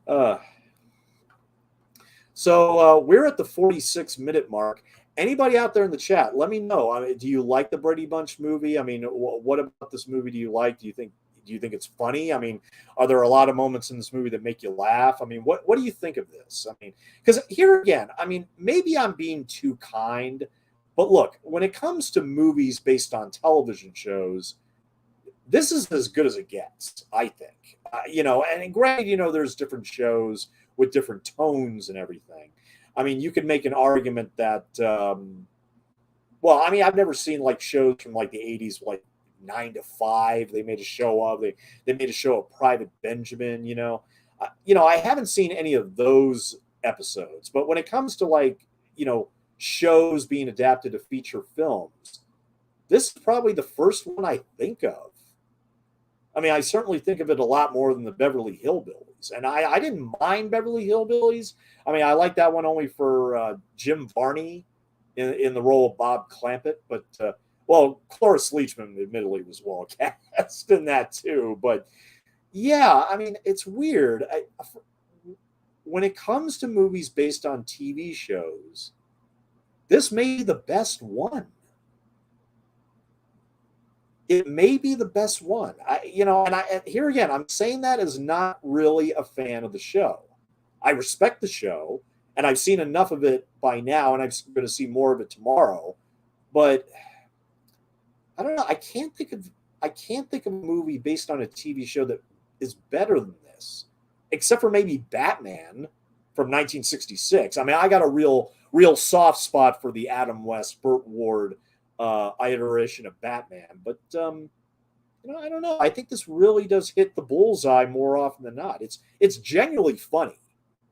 uh, So we're at the 46-minute mark. Anybody out there in the chat, let me know. I mean, do you like the Brady Bunch movie? I mean, what about this movie do you like? Do you think it's funny? I mean, are there a lot of moments in this movie that make you laugh? I mean, what do you think of this? I mean, because here again, I mean, maybe I'm being too kind, but look, when it comes to movies based on television shows, this is as good as it gets, I think. And granted, there's different shows with different tones and everything. I mean, you could make an argument that, well, I mean, I've never seen like shows from like the 80s, like 9 to 5. They made a show of they made a show of Private Benjamin. I haven't seen any of those episodes, but when it comes to like shows being adapted to feature films, this is probably the first one I think of. I mean, I certainly think of it a lot more than the Beverly Hillbillies. And I didn't mind Beverly Hillbillies. I mean, I like that one only for Jim Varney in the role of Bob Clampett. But, well, Cloris Leachman, admittedly, was well cast in that too. But, yeah, I mean, it's weird. When it comes to movies based on TV shows, this may be the best one. It may be the best one. And here again, I'm saying that as not really a fan of the show. I respect the show, and I've seen enough of it by now, and I'm going to see more of it tomorrow. But I don't know. I can't think of a movie based on a TV show that is better than this, except for maybe Batman from 1966. I mean, I got a real soft spot for the Adam West, Burt Ward iteration of Batman. But I don't know. I think this really does hit the bullseye more often than not. It's genuinely funny.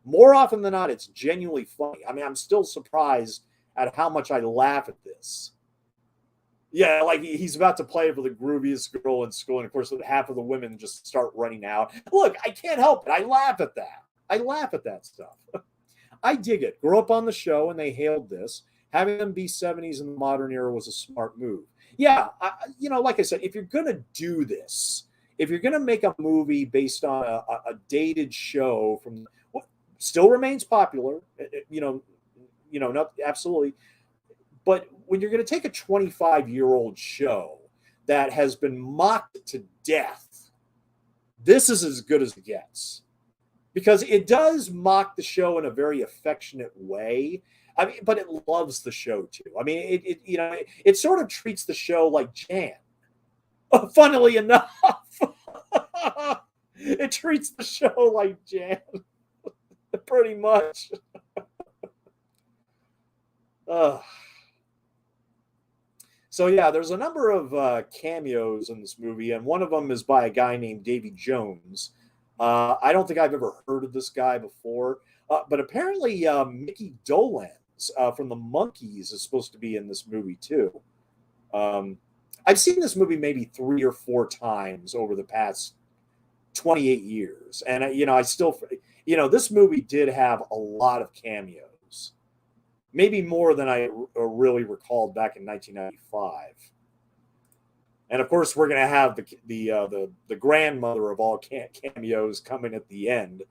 More often than not, it's genuinely funny. I mean, I'm still surprised at how much I laugh at this. Yeah, like he's about to play for the grooviest girl in school, and of course, half of the women just start running out. Look, I can't help it. I laugh at that. I laugh at that stuff. I dig it. Grew up on the show, and they hailed this. Having them be 70s in the modern era was a smart move. Yeah, like I said, if you're going to do this, if you're going to make a movie based on a dated show from what still remains popular, not absolutely, but when you're going to take a 25-year-old show that has been mocked to death, this is as good as it gets. Because it does mock the show in a very affectionate way. I mean, but it loves the show too. I mean, it sort of treats the show like Jan. Funnily enough, it treats the show like Jan, pretty much. So yeah, there's a number of cameos in this movie, and one of them is by a guy named Davy Jones. I don't think I've ever heard of this guy before, but apparently Mickey Dolenz from the Monkees is supposed to be in this movie too. I've seen this movie maybe 3 or 4 times over the past 28 years, and I still, this movie did have a lot of cameos, maybe more than I really recalled back in 1995. And of course, we're going to have the grandmother of all cameos coming at the end.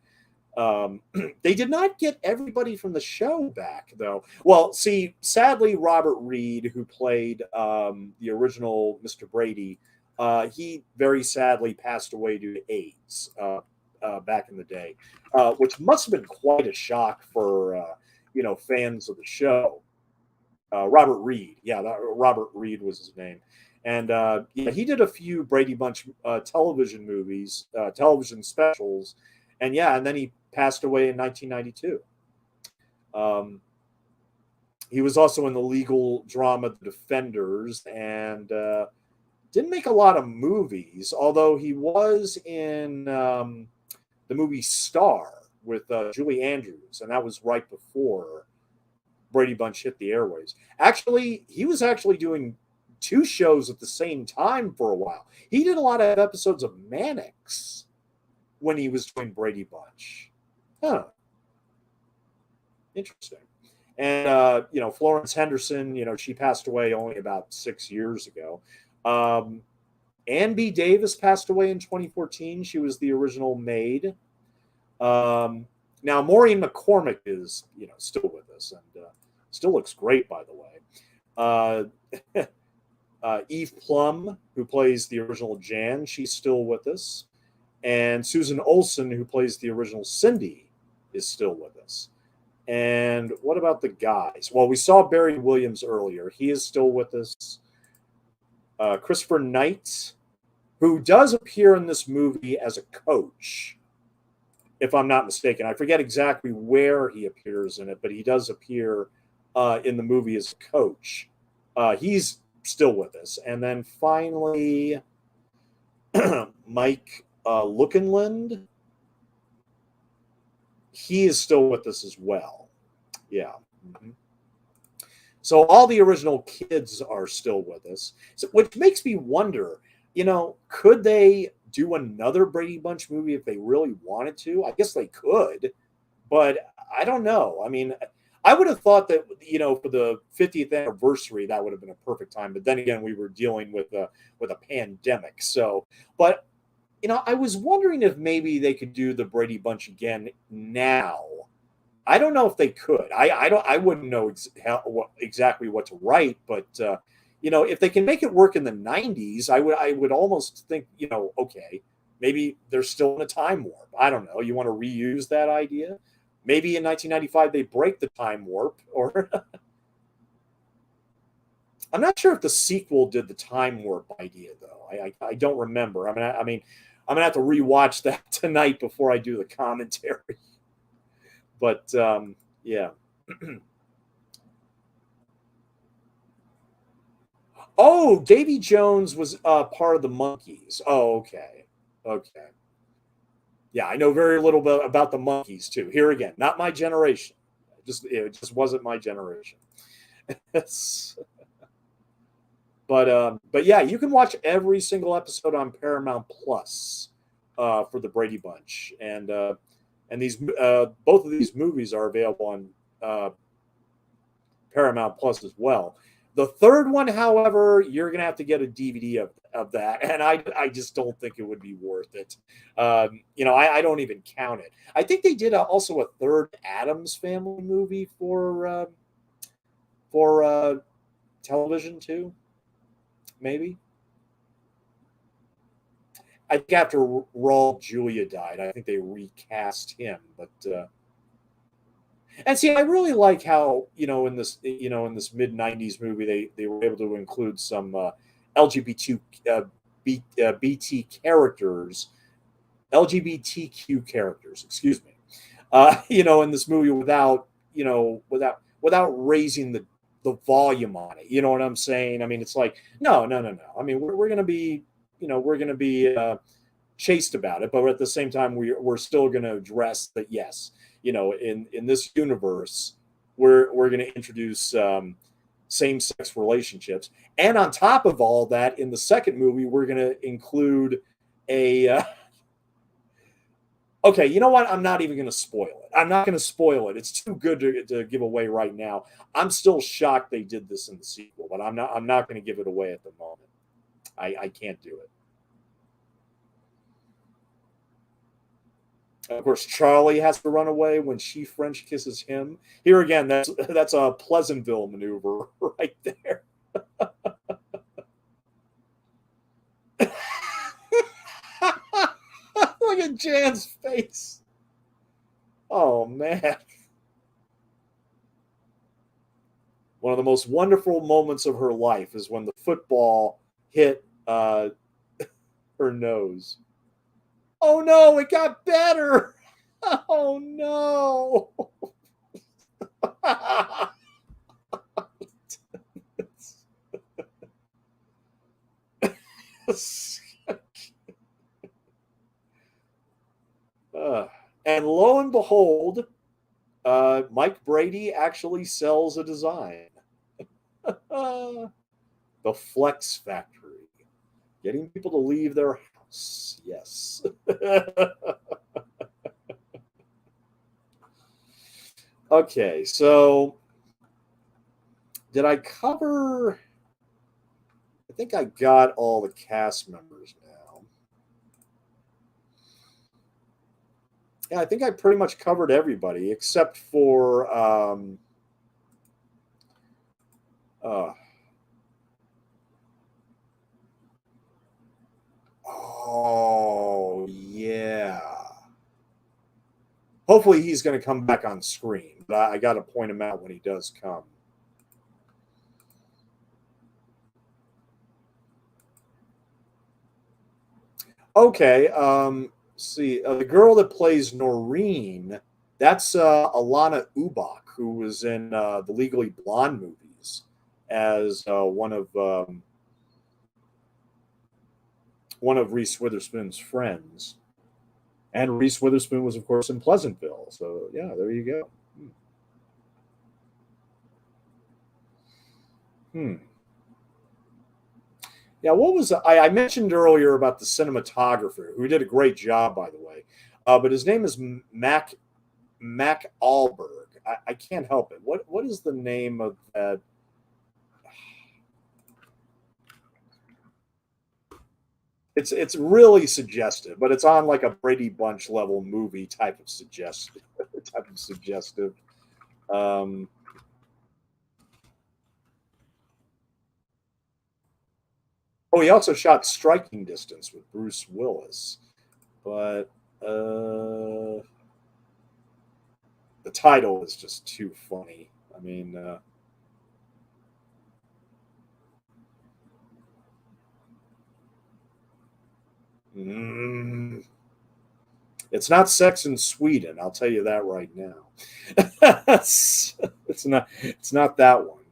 They did not get everybody from the show back, though. Well, see, sadly, Robert Reed, who played the original Mr. Brady, he very sadly passed away due to AIDS back in the day, which must have been quite a shock for fans of the show. Robert Reed, yeah, Robert Reed was his name, and yeah, he did a few Brady Bunch television movies, television specials, and yeah, and then he passed away in 1992. Um, he was also in the legal drama The Defenders, and didn't make a lot of movies, although he was in the movie Star with Julie Andrews, and that was right before Brady Bunch hit the airways. Actually, he was actually doing two shows at the same time for a while. He did a lot of episodes of Mannix when he was doing Brady Bunch. Huh. Interesting. And Florence Henderson, she passed away only about 6 years ago. Ann B. Davis passed away in 2014. She was the original maid. Now Maureen McCormick is, still with us and still looks great, by the way. Eve Plum, who plays the original Jan, she's still with us. And Susan Olsen, who plays the original Cindy, is still with us. And what about the guys? Well, we saw Barry Williams earlier. He is still with us. Christopher Knight, who does appear in this movie as a coach, if I'm not mistaken. I forget exactly where he appears in it, but he does appear in the movie as a coach. He's still with us. And then finally, Mike Lookenland. He is still with us as well. Yeah. Mm-hmm. So all the original kids are still with us, which makes me wonder, could they do another Brady Bunch movie if they really wanted to? I guess they could, but I don't know. I mean, I would have thought that, for the 50th anniversary, that would have been a perfect time. But then again, we were dealing with a pandemic. So, but I was wondering if maybe they could do the Brady Bunch again now. I don't know if they could. I wouldn't know exactly what to write, but if they can make it work in the 90s, I would almost think, okay, maybe they're still in a time warp. I don't know. You want to reuse that idea? Maybe in 1995 they break the time warp, or I'm not sure if the sequel did the time warp idea though. I don't remember. I mean, I'm gonna have to rewatch that tonight before I do the commentary. But yeah. Oh, Davy Jones was part of the Monkees. Oh, okay. Okay. Yeah, I know very little about the Monkees too. Here again, not my generation. It just wasn't my generation. But yeah, you can watch every single episode on Paramount Plus for the Brady Bunch, and these both of these movies are available on Paramount Plus as well. The third one, however, you're going to have to get a DVD of that, and I just don't think it would be worth it. I don't even count it. I think they did also a third Addams Family movie for television too, maybe. I think after Raul Julia died, I think they recast him, but. And see, I really like how in this mid '90s movie they were able to include some LGBT BT characters, LGBTQ characters, excuse me, in this movie without raising the volume on it. You know what I'm saying? I mean, it's like no. I mean, we're gonna be chaste about it, but at the same time, we're still going to address that. Yes, in this universe, we're going to introduce same-sex relationships, and on top of all that, in the second movie, we're going to include a. Okay, you know what? I'm not even going to spoil it. I'm not going to spoil it. It's too good to give away right now. I'm still shocked they did this in the sequel, but I'm not. I'm not going to give it away at the moment. I can't do it. Of course, Charlie has to run away when she French kisses him. Here again, that's a Pleasantville maneuver right there. Look at Jan's face. Oh, man. One of the most wonderful moments of her life is when the football hit her nose. Oh, no, it got better. Oh, no. And lo and behold, Mike Brady actually sells a design. The Flex Factory. Getting people to leave their house. Yes. Okay, so did I cover? I think I got all the cast members now. Yeah, I think I pretty much covered everybody except for oh yeah. Hopefully he's going to come back on screen, but I got to point him out when he does come. Okay, see, the girl that plays Noreen, that's Alana Ubach, who was in the Legally Blonde movies as one of Reese Witherspoon's friends. And Reese Witherspoon was, of course, in Pleasantville. So, yeah, there you go. Yeah, what was I mentioned earlier about the cinematographer who did a great job, by the way, but his name is Mac Alberg. I can't help it. What is the name of that? It's really suggestive, but it's on like a Brady Bunch level movie type of suggestive type of suggestive. Um, oh, he also shot Striking Distance with Bruce Willis, but the title is just too funny. I mean, mm, it's not Sex in Sweden. I'll tell you that right now. it's not. It's not that one.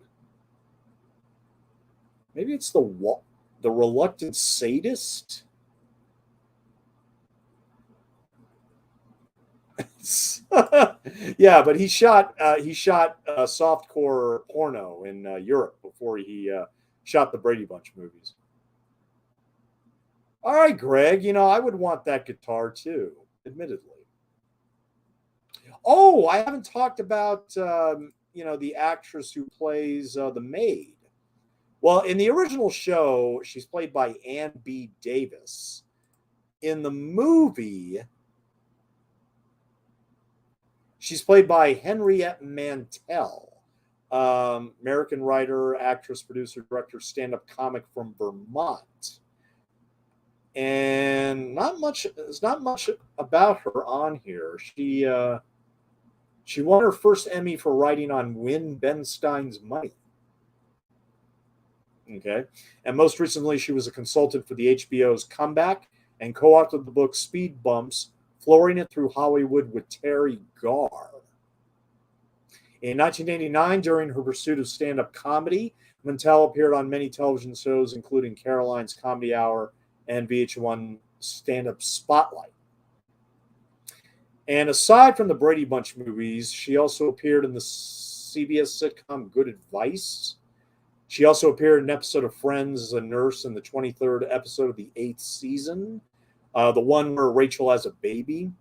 Maybe it's the Reluctant Sadist. Yeah, but he shot softcore porno in Europe before he shot the Brady Bunch movies. All right, Greg. I would want that guitar too, admittedly. Oh, I haven't talked about the actress who plays the maid. Well, in the original show, she's played by Ann B. Davis. In the movie, she's played by Henriette Mantel, American writer, actress, producer, director, stand-up comic from Vermont. And there's not much about her on here. She won her first Emmy for writing on Win Ben Stein's Money. Okay. And most recently, she was a consultant for the HBO's Comeback and co authored the book Speed Bumps, Flooring It Through Hollywood with Terry Garr. In 1989, during her pursuit of stand up comedy, Mantel appeared on many television shows, including Caroline's Comedy Hour and VH1 Stand Up Spotlight. And aside from the Brady Bunch movies, she also appeared in the CBS sitcom Good Advice. She also appeared in an episode of Friends as a nurse in the 23rd episode of the 8th season, the one where Rachel has a baby.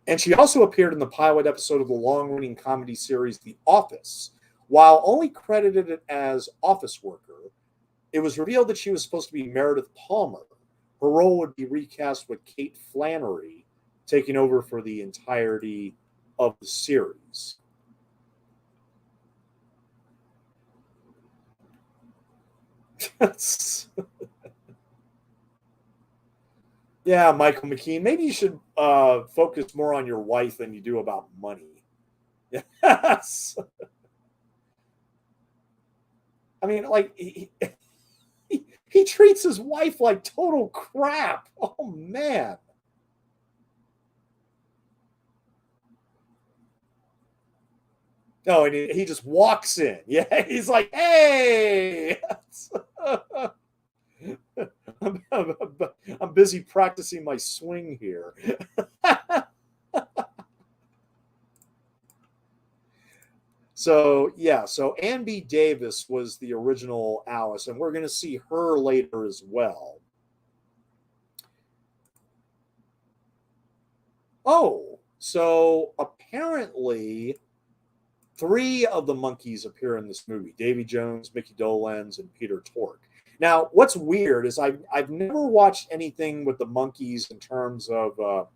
And she also appeared in the pilot episode of the long-running comedy series The Office. While only credited as office worker, it was revealed that she was supposed to be Meredith Palmer. Her role would be recast with Kate Flannery taking over for the entirety of the series. Yeah, Michael McKean. Maybe you should focus more on your wife than you do about money. Yes. I mean, like he treats his wife like total crap. Oh man. No, and he just walks in. Yeah, he's like, "Hey, I'm busy practicing my swing here." So yeah, so Ann B. Davis was the original Alice, and we're going to see her later as well. Oh, so apparently three of the monkeys appear in this movie: Davy Jones, Mickey Dolenz, and Peter Tork. Now, what's weird is I've never watched anything with the monkeys in terms of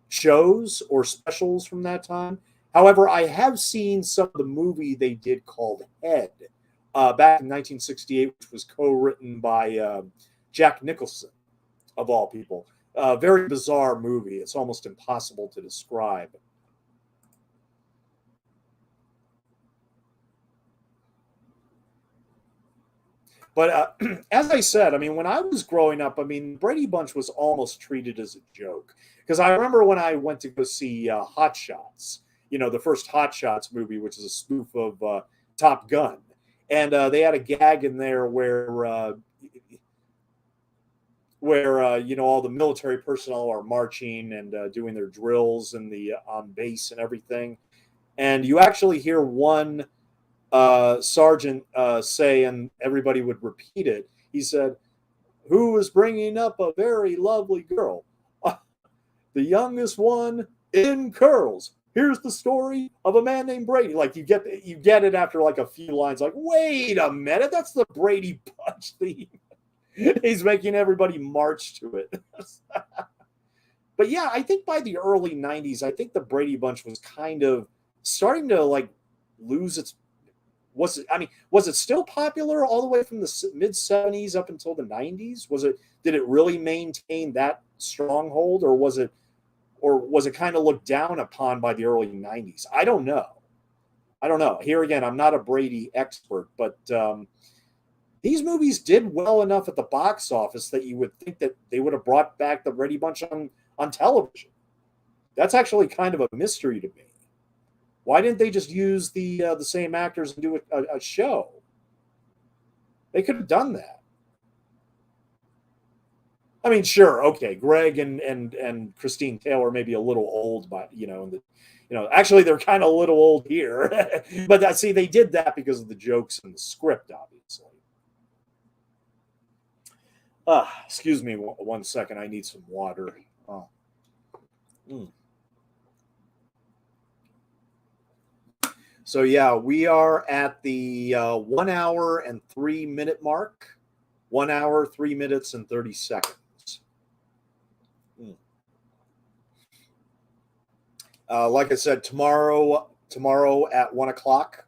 shows or specials from that time. However, I have seen some of the movie they did called Head back in 1968, which was co-written by Jack Nicholson, of all people. Very bizarre movie. It's almost impossible to describe. But as I said, I mean, when I was growing up, I mean, Brady Bunch was almost treated as a joke because I remember when I went to go see Hot Shots, the first Hot Shots movie, which is a spoof of Top Gun, and they had a gag in there where all the military personnel are marching and doing their drills and the on base and everything, and you actually hear one sergeant say, and everybody would repeat it. He said, "Who is bringing up a very lovely girl? The youngest one in curls. Here's the story of a man named Brady." Like you get it after like a few lines. Like, wait a minute, that's the Brady Bunch theme. He's making everybody march to it. But yeah, I think by the early '90s, I think the Brady Bunch was kind of starting to like lose its was it still popular all the way from the mid '70s up until the '90s? Did it really maintain that stronghold, or was it kind of looked down upon by the early '90s? I don't know. Here again, I'm not a Brady expert, but these movies did well enough at the box office that you would think that they would have brought back the Brady Bunch on television. That's actually kind of a mystery to me. Why didn't they just use the same actors and do a show? They could have done that. I mean, sure, okay, Greg and Christine Taylor may be a little old, but actually they're kind of a little old here. But see, they did that because of the jokes and the script, obviously. Excuse me one second. I need some water. Oh. Mm. So yeah, we are at the 1 hour and 3 minute mark. 1 hour, 3 minutes, and 30 seconds. Mm. Like I said, tomorrow at 1 o'clock,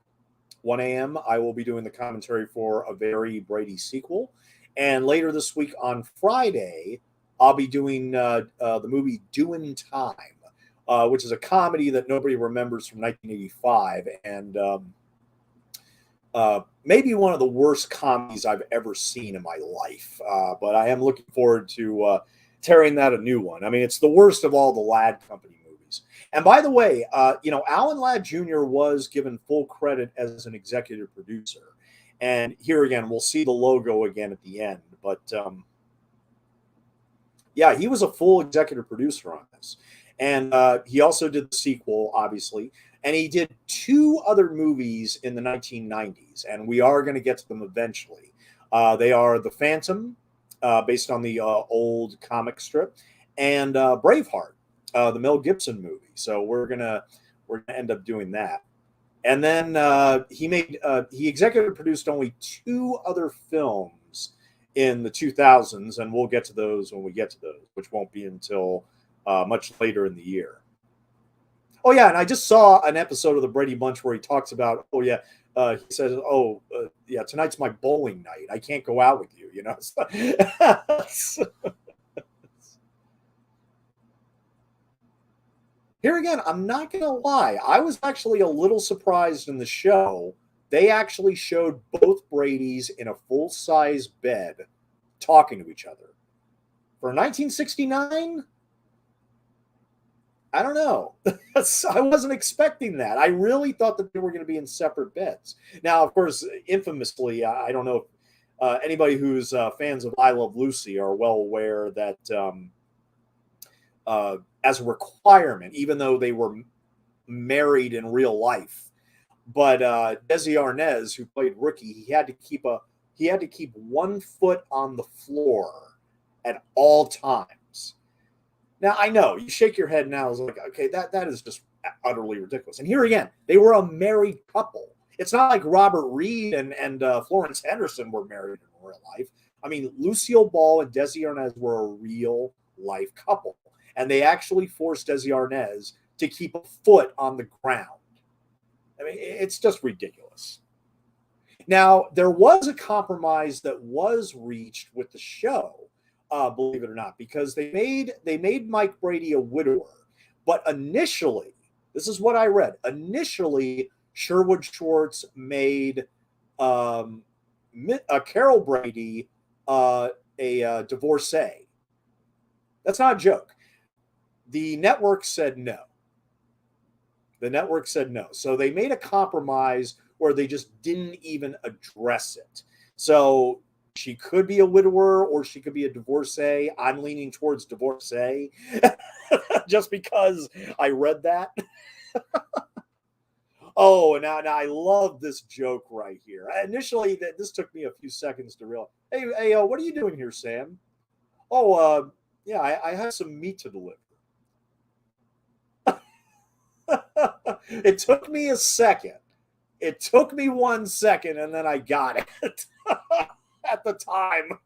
1 a.m., I will be doing the commentary for a very Brady sequel. And later this week on Friday, I'll be doing the movie Doing Time, which is a comedy that nobody remembers from 1985. And maybe one of the worst comedies I've ever seen in my life. But I am looking forward to tearing that a new one. I mean, it's the worst of all the Ladd Company movies. And by the way, Alan Ladd Jr. was given full credit as an executive producer. And here again, we'll see the logo again at the end. But yeah, he was a full executive producer on this. And he also did the sequel, obviously. And he did two other movies in the 1990s. And we are going to get to them eventually. They are The Phantom, based on the old comic strip, and Braveheart, the Mel Gibson movie. So we're gonna end up doing that. And then he executive produced only two other films in the 2000s, and we'll get to those when we get to those, which won't be until much later in the year. Oh yeah, and I just saw an episode of the Brady Bunch where he talks about, oh yeah, he says, oh yeah, tonight's my bowling night. I can't go out with you, you know. Here again, I'm not going to lie. I was actually a little surprised in the show. They actually showed both Bradys in a full size bed talking to each other. For 1969, I don't know. I wasn't expecting that. I really thought that they were going to be in separate beds. Now, of course, infamously, I don't know if anybody who's fans of I Love Lucy are well aware that as a requirement, even though they were married in real life, but Desi Arnaz, who played Rookie, he had to keep 1 foot on the floor at all times. Now, I know you shake your head now, it's like, okay, that is just utterly ridiculous. And here again, they were a married couple. It's not like Robert Reed and Florence Henderson were married in real life. I mean, Lucille Ball and Desi Arnaz were a real life couple, and they actually forced Desi Arnaz to keep a foot on the ground. I mean, it's just ridiculous. Now, there was a compromise that was reached with the show, believe it or not, because they made Mike Brady a widower. But initially, this is what I read. Initially, Sherwood Schwartz made Carol Brady a divorcee. That's not a joke. The network said no. The network said no. So they made a compromise where they just didn't even address it. So she could be a widower or she could be a divorcee. I'm leaning towards divorcee just because I read that. Oh, and now I love this joke right here. Initially, this took me a few seconds to realize. Hey, what are you doing here, Sam? Oh, yeah, I have some meat to deliver. It took me a second. It took me 1 second, and then I got it at the time.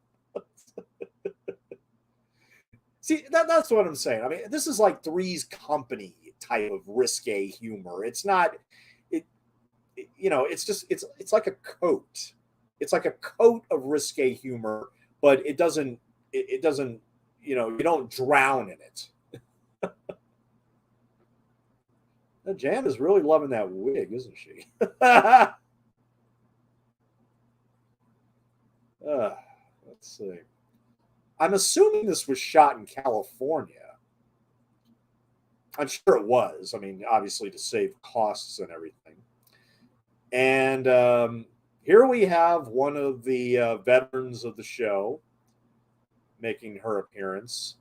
See, that's what I'm saying. I mean, this is like Three's Company type of risque humor. It's not, it's like a coat. It's like a coat of risque humor, but it doesn't, you don't drown in it. Jan is really loving that wig, isn't she? Let's see. I'm assuming this was shot in California. I'm sure it was. I mean, obviously to save costs and everything. And here we have one of the veterans of the show making her appearance.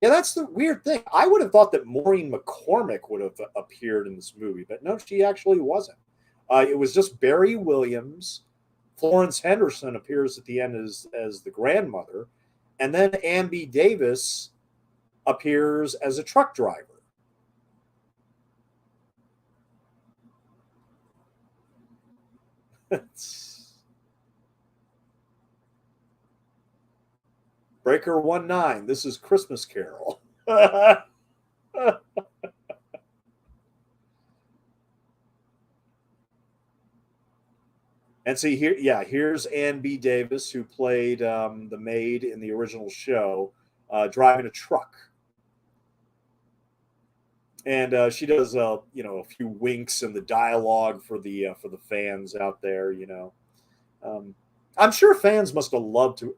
Yeah, that's the weird thing. I would have thought that Maureen McCormick would have appeared in this movie, but no, she actually wasn't. It was just Barry Williams. Florence Henderson appears at the end as the grandmother, and then Ambi Davis appears as a truck driver. Breaker 19. This is Christmas Carol. And see here, yeah, here's Ann B. Davis, who played the maid in the original show, driving a truck, and she does a few winks in the dialogue for the fans out there. I'm sure fans must have loved to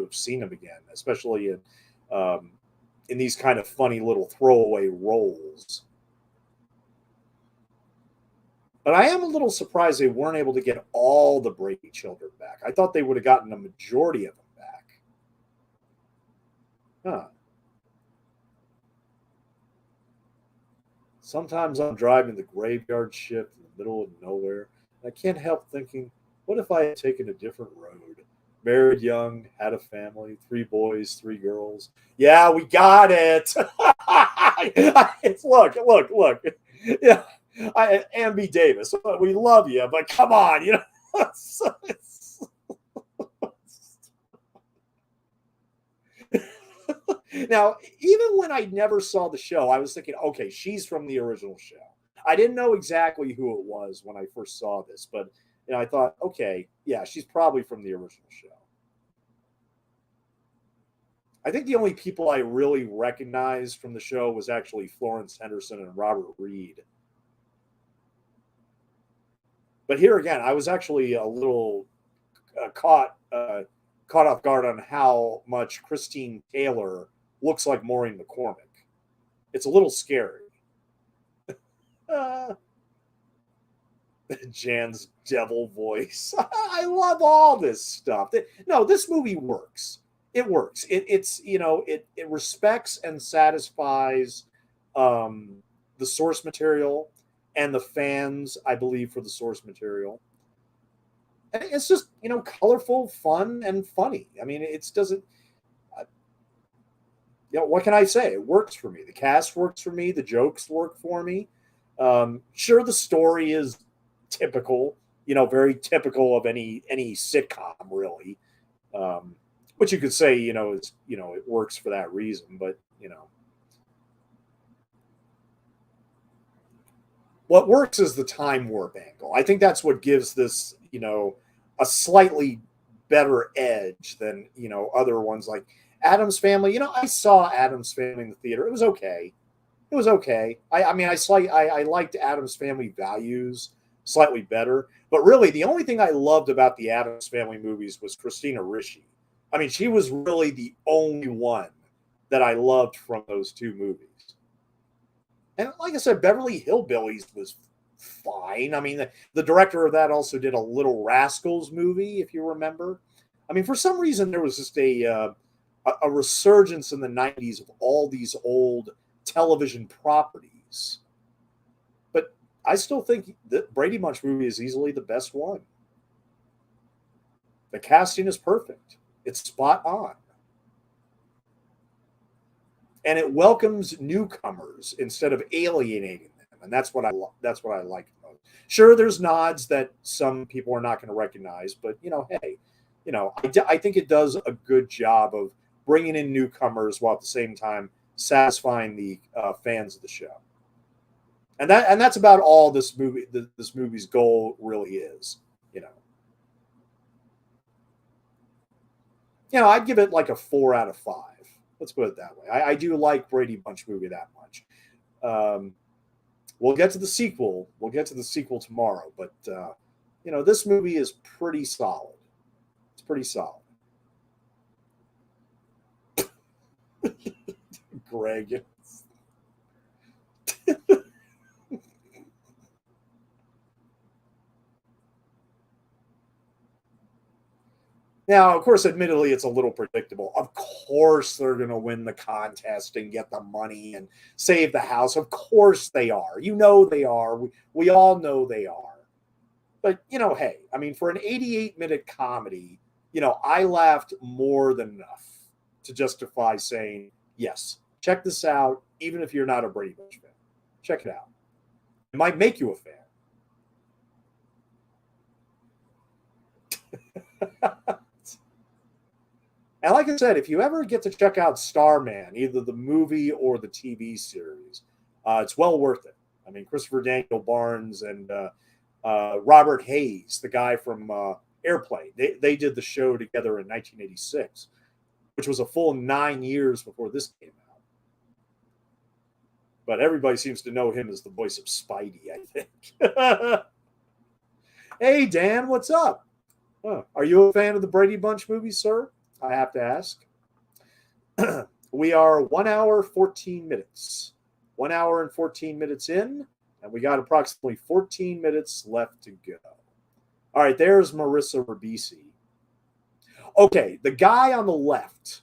have seen him again, especially in these kind of funny little throwaway roles. But I am a little surprised they weren't able to get all the Brady children back. I thought they would have gotten a majority of them back. Huh. Sometimes I'm driving the graveyard shift in the middle of nowhere, and I can't help thinking, what if I had taken a different road? Married young, had a family, 3 boys, 3 girls. Yeah, we got it. Look. Yeah. Ambi Davis, we love you, but come on, Now, even when I never saw the show, I was thinking, okay, she's from the original show. I didn't know exactly who it was when I first saw this, but I thought, okay, yeah, she's probably from the original show. I think the only people I really recognized from the show was actually Florence Henderson and Robert Reed. But here again, I was actually a little caught off guard on how much Christine Taylor looks like Maureen McCormick. It's a little scary. Uh, Jan's devil voice. I love all this stuff. No, this movie works. It works. It's it respects and satisfies um, the source material and the fans, I believe, for the source material. And it's just colorful, fun, and funny. I mean, it doesn't. What can I say? It works for me. The cast works for me. The jokes work for me. Sure, the story is typical, very typical of any sitcom, really. Which you could say, is it works for that reason. But what works is the time warp angle. I think that's what gives this, a slightly better edge than other ones like Adam's Family. I saw Adam's Family in the theater. It was okay. It was okay. I mean, I liked Adam's Family Values slightly better, but really the only thing I loved about the Adam's Family movies was Christina Ricci. I mean, she was really the only one that I loved from those two movies. And like I said, Beverly Hillbillies was fine. I mean, the director of that also did a Little Rascals movie, if you remember. I mean, for some reason, there was just a resurgence in the 90s of all these old television properties. But I still think that Brady Bunch movie is easily the best one. The casting is perfect. It's spot on. And it welcomes newcomers instead of alienating them, and that's what I like most. Sure, there's nods that some people are not going to recognize, but hey, I think it does a good job of bringing in newcomers while at the same time satisfying the fans of the show. And that's about all this movie's goal really is. I'd give it like a 4 out of 5. Let's put it that way. I do like Brady Bunch movie that much. We'll get to the sequel. We'll get to the sequel tomorrow, but this movie is pretty solid. It's pretty solid. Greg. Now, of course, admittedly, it's a little predictable. Of course, they're going to win the contest and get the money and save the house. Of course, they are. They are. We all know they are. But, hey, I mean, for an 88-minute comedy, I laughed more than enough to justify saying, yes, check this out, even if you're not a Brady Bunch fan. Check it out. It might make you a fan. And like I said, if you ever get to check out Starman, either the movie or the TV series, it's well worth it. I mean, Christopher Daniel Barnes and Robert Hayes, the guy from Airplane, they did the show together in 1986, which was a full 9 years before this came out. But everybody seems to know him as the voice of Spidey, I think. Hey, Dan, what's up? Are you a fan of the Brady Bunch movies, sir? I have to ask. We are 1 hour, 14 minutes. 1 hour and 14 minutes in, and we got approximately 14 minutes left to go. All right, there's Marissa Ribisi. Okay, the guy on the left,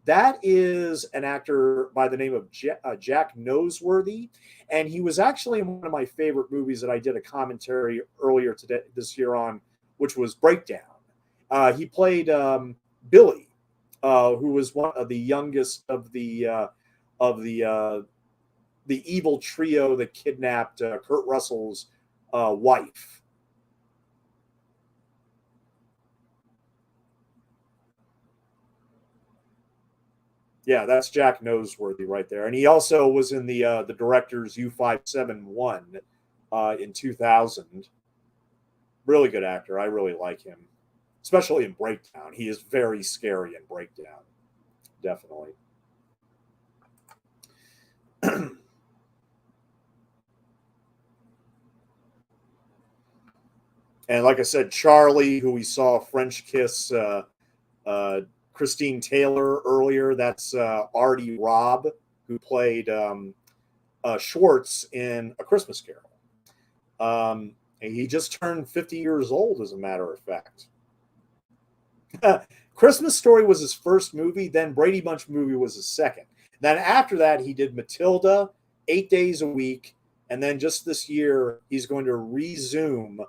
that is an actor by the name of Jack Noseworthy, and he was actually in one of my favorite movies that I did a commentary earlier this year on, which was Breakdown. He played Billy, who was one of the youngest of the evil trio that kidnapped Kurt Russell's wife. Yeah, that's Jack Noseworthy right there, and he also was in the director's U571 in 2000. Really good actor. I really like him, especially in Breakdown. He is very scary in Breakdown. definitely. And like I said, Charlie, who we saw French kiss uh, Christine Taylor earlier, that's Artie Robb, who played Schwartz in A Christmas Carol. And he just turned 50 years old, as a matter of fact. Christmas Story was his first movie. Then Brady Bunch movie was his second. Then after that, he did Matilda, 8 Days a Week. And then just this year, he's going to resume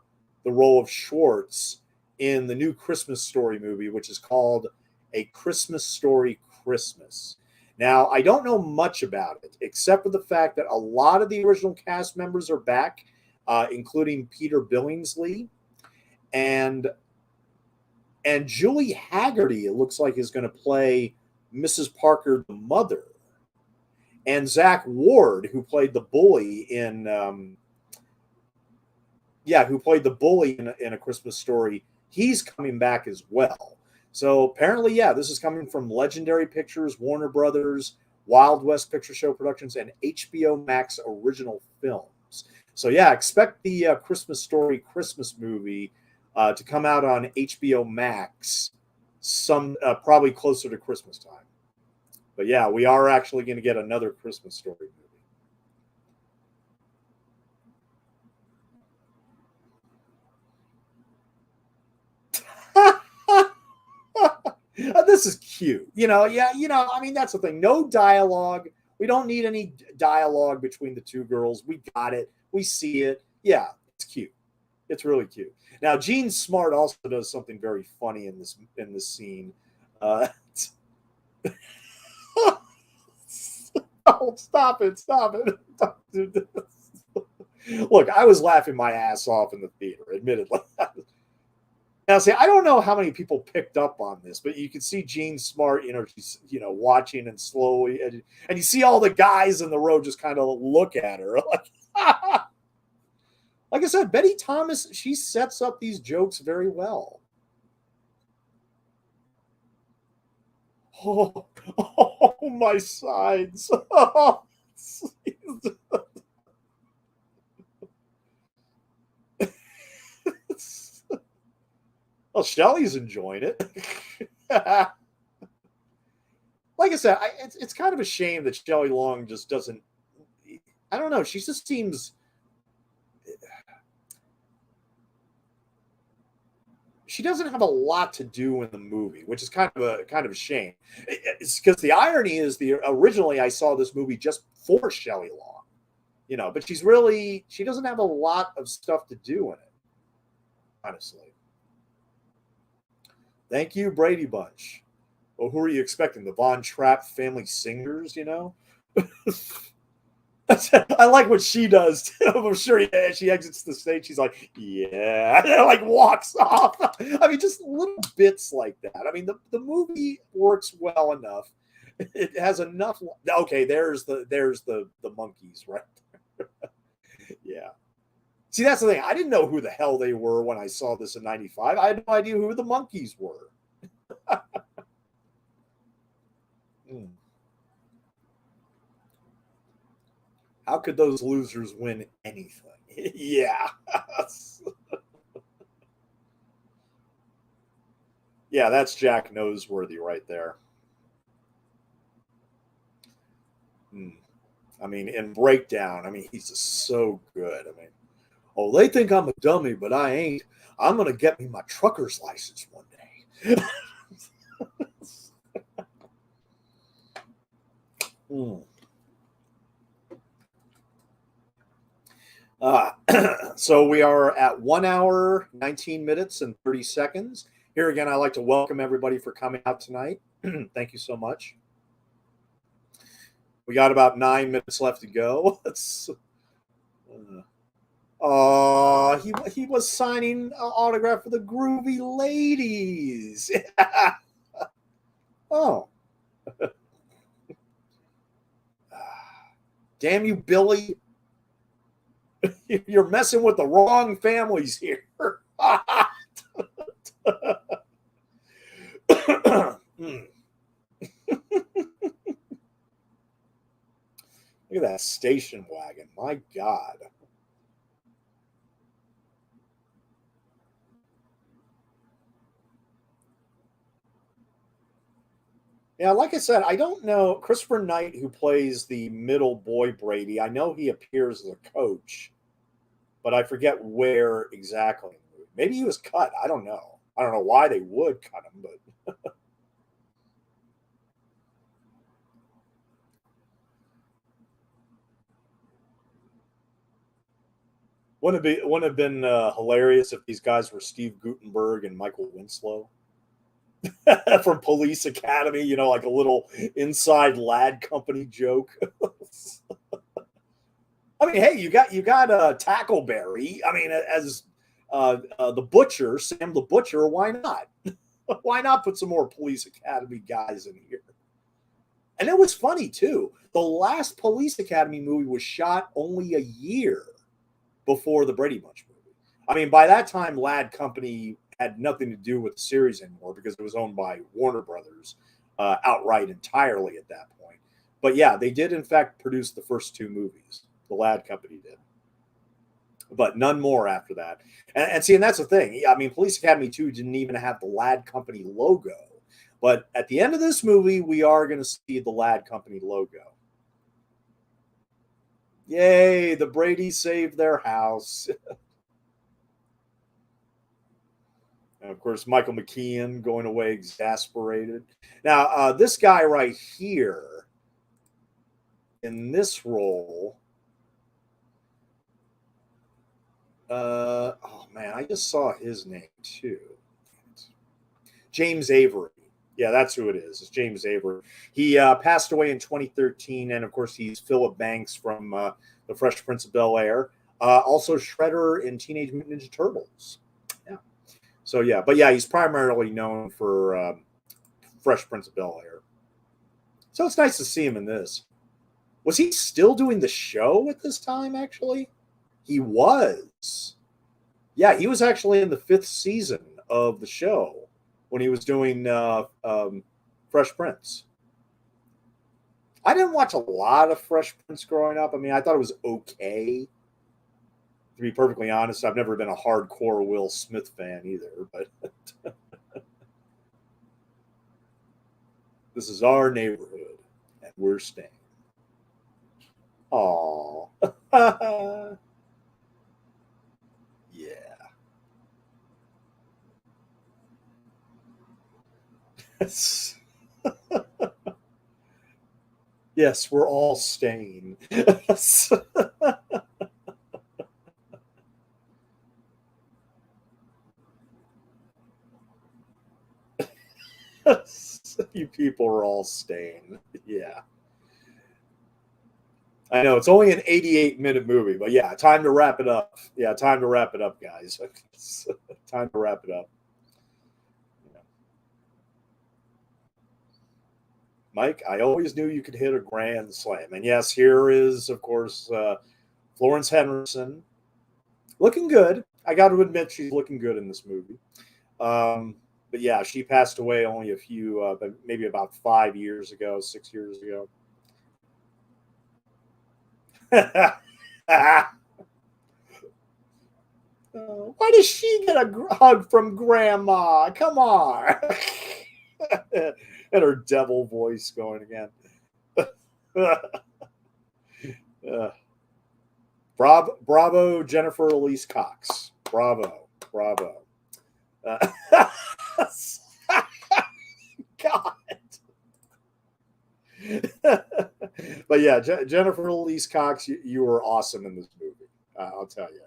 the role of Schwartz in the new Christmas Story movie, which is called A Christmas Story Christmas. Now, I don't know much about it, except for the fact that a lot of the original cast members are back, including Peter Billingsley. And Julie Haggerty, it looks like, is going to play Mrs. Parker, the mother. And Zach Ward, who played the bully in, in A Christmas Story, he's coming back as well. So apparently, yeah, this is coming from Legendary Pictures, Warner Brothers, Wild West Picture Show Productions, and HBO Max Original Films. So yeah, expect the Christmas Story Christmas movie to come out on HBO Max probably closer to Christmas time. But yeah, we are actually going to get another Christmas Story movie. This is cute. I mean, that's the thing. No dialogue. We don't need any dialogue between the two girls. We got it. We see it. Yeah, it's cute. It's really cute. Now, Gene Smart also does something very funny in this scene. Oh, stop it! Don't do this. Look, I was laughing my ass off in the theater, admittedly. Now, see, I don't know how many people picked up on this, but you can see Gene Smart, she's, watching and slowly, and you see all the guys in the row just kind of look at her. Like I said, Betty Thomas, she sets up these jokes very well. Oh, my sides. Well, Shelley's enjoying it. Like I said, it's kind of a shame that Shelley Long just doesn't. I don't know. She just seems. She doesn't have a lot to do in the movie, which is kind of a shame. It's because the irony is originally I saw this movie just for Shelley Long, but she doesn't have a lot of stuff to do in it, honestly. Thank you, Brady Bunch. Well, who are you expecting? The Von Trapp family singers, I like what she does too. I'm sure she exits the stage. She's like, yeah, and like walks off. I mean, just little bits like that. I mean, the movie works well enough. It has enough. Okay, there's the monkeys right there. Yeah. See, that's the thing. I didn't know who the hell they were when I saw this in '95. I had no idea who the monkeys were. How could those losers win anything? Yeah. Yeah, that's Jack Noseworthy right there. I mean, in Breakdown, I mean, he's just so good. I mean, oh, they think I'm a dummy, but I ain't. I'm going to get me my trucker's license one day. So we are at 1 hour, 19 minutes, and 30 seconds. Here again, I'd like to welcome everybody for coming out tonight. Thank you so much. We got about 9 minutes left to go. He was signing an autograph for the Groovy Ladies. Oh. Damn you, Billy. You're messing with the wrong families here. Look at that station wagon. My God. Yeah, like I said, I don't know Christopher Knight, who plays the middle boy Brady. I know he appears as a coach, but I forget where exactly. Maybe he was cut. I don't know. I don't know why they would cut him, but wouldn't have been hilarious if these guys were Steve Gutenberg and Michael Winslow from Police Academy. Like a little inside lad company joke. I mean, hey, you got Tackleberry. I mean, as the butcher, Sam the Butcher. Why not? Why not put some more Police Academy guys in here? And it was funny too. The last Police Academy movie was shot only a year before the Brady Bunch movie. I mean, by that time, Lad Company had nothing to do with the series anymore because it was owned by Warner Brothers outright entirely at that point. But yeah, they did in fact produce the first two movies. The Lad Company did, but none more after that. And see, and that's the thing. I mean, Police Academy 2 didn't even have the Lad Company logo. But at the end of this movie, we are going to see the Lad Company logo. Yay, the Brady saved their house. And of course, Michael McKean going away exasperated. Now, this guy right here in this role, oh man, I just saw his name too. James Avery. Yeah, that's who it is. It's James Avery. He passed away in 2013, and of course, he's Philip Banks from the Fresh Prince of Bel Air. Also, Shredder in Teenage Mutant Ninja Turtles. Yeah. So yeah, but yeah, he's primarily known for Fresh Prince of Bel Air. So it's nice to see him in this. Was he still doing the show at this time? Actually, he was. Yeah, he was actually in the fifth season of the show when he was doing Fresh Prince. I didn't watch a lot of Fresh Prince growing up. I mean, I thought it was okay. To be perfectly honest, I've never been a hardcore Will Smith fan either. But this is our neighborhood, and we're staying. Aw. Yeah. Yes, we're all staying. You people are all staying. Yeah. I know it's only an 88-minute movie, but yeah, time to wrap it up. Yeah, time to wrap it up, guys. Time to wrap it up. Yeah. Mike, I always knew you could hit a grand slam. And yes, here is, of course, Florence Henderson looking good. I got to admit, she's looking good in this movie. But yeah, she passed away only a few, maybe about 5 years ago, 6 years ago. Why does she get a hug from Grandma? Come on. And her devil voice going again. uh, bravo, Jennifer Elise Cox. Bravo, bravo. Uh, God. But yeah, Jennifer Elise Cox, you were awesome in this movie. I'll tell you.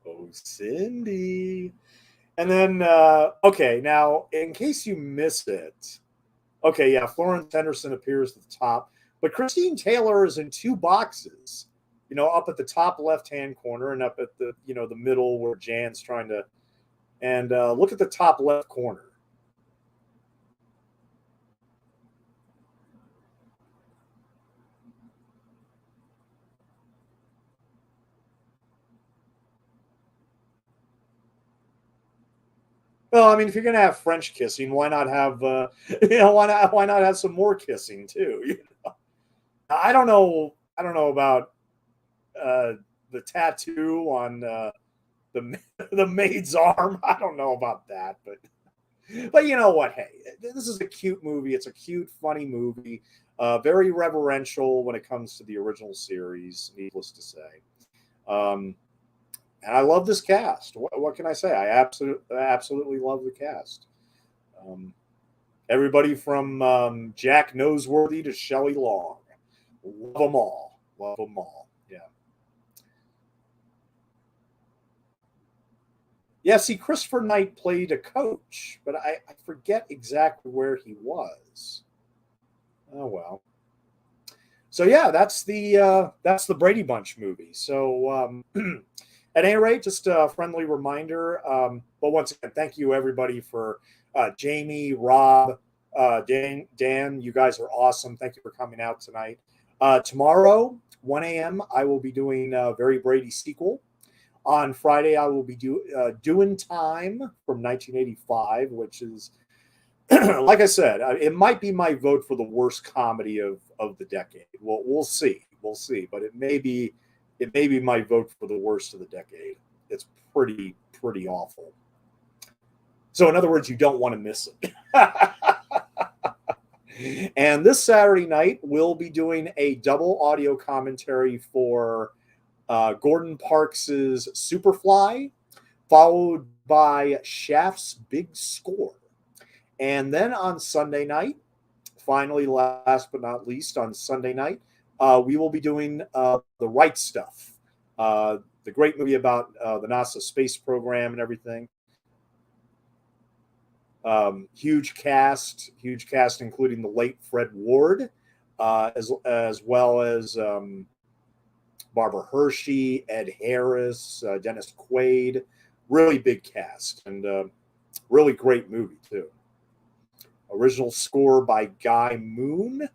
Oh, Cindy. And then, okay, now in case you missed it, okay, yeah, Florence Henderson appears at the top, but Christine Taylor is in two boxes. Up at the top left-hand corner and up at the middle where Jan's trying to. And look at the top left corner. Well, I mean, if you're gonna have French kissing, why not have why not have some more kissing too? I don't know. I don't know about uh, the tattoo on the the maid's arm. I don't know about that, but you know what? Hey, this is a cute movie. It's a cute, funny movie. Very reverential when it comes to the original series. Needless to say, um, and I love this cast. What can I say? I absolutely love the cast. Um, Everybody from Jack Noseworthy to Shelley Long. Love them all. Love them all. Yeah. Yeah, see, Christopher Knight played a coach, but I forget exactly where he was. Oh well. So yeah, that's the Brady Bunch movie. So at any rate, just a friendly reminder. But once again, thank you everybody for Jamie, Rob, Dan. You guys are awesome. Thank you for coming out tonight. Tomorrow, 1 a.m., I will be doing Very Brady sequel. On Friday, I will be doing Time from 1985, which is, like I said, it might be my vote for the worst comedy of the decade. Well, we'll see, but it may be my vote for the worst of the decade. It's pretty awful. So, in other words, you don't want to miss it. And this Saturday night, we'll be doing a double audio commentary for Gordon Parks's Superfly, followed by Shaft's Big Score. And then on Sunday night, finally, last but not least, on Sunday night, we will be doing The Right Stuff, the great movie about the NASA space program and everything. Huge cast, including the late Fred Ward, as well as Barbara Hershey, Ed Harris, Dennis Quaid. Really big cast, and really great movie too. Original score by Guy Moon.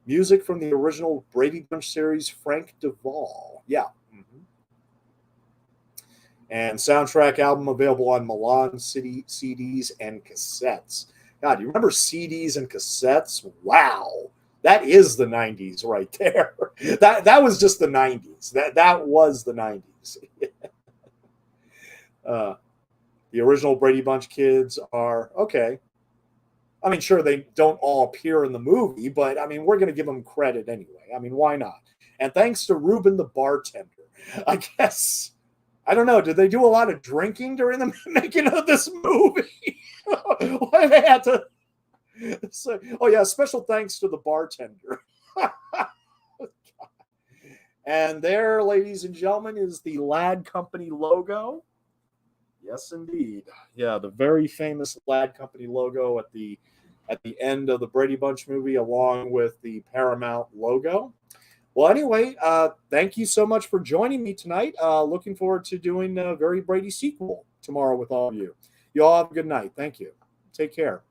Music from the original Brady Bunch series, Frank Duvall. Yeah. Mm-hmm. And soundtrack album available on Milan City CDs and cassettes. God, you remember CDs and cassettes? Wow. That is the 90s right there. That was just the 90s. That was the 90s. uh, the original Brady Bunch kids are okay. I mean, sure, they don't all appear in the movie, but I mean, we're going to give them credit anyway. I mean, why not? And thanks to Ruben the bartender, I guess. I don't know. Did they do a lot of drinking during the making of this movie? Why they had to? So, oh yeah, special thanks to the bartender. And there, ladies and gentlemen, is the Lad Company logo. Yes, indeed. Yeah, the very famous Lad Company logo at the end of the Brady Bunch movie, along with the Paramount logo. Well, anyway, thank you so much for joining me tonight. Looking forward to doing a Very Brady sequel tomorrow with all of you. You all have a good night. Thank you. Take care.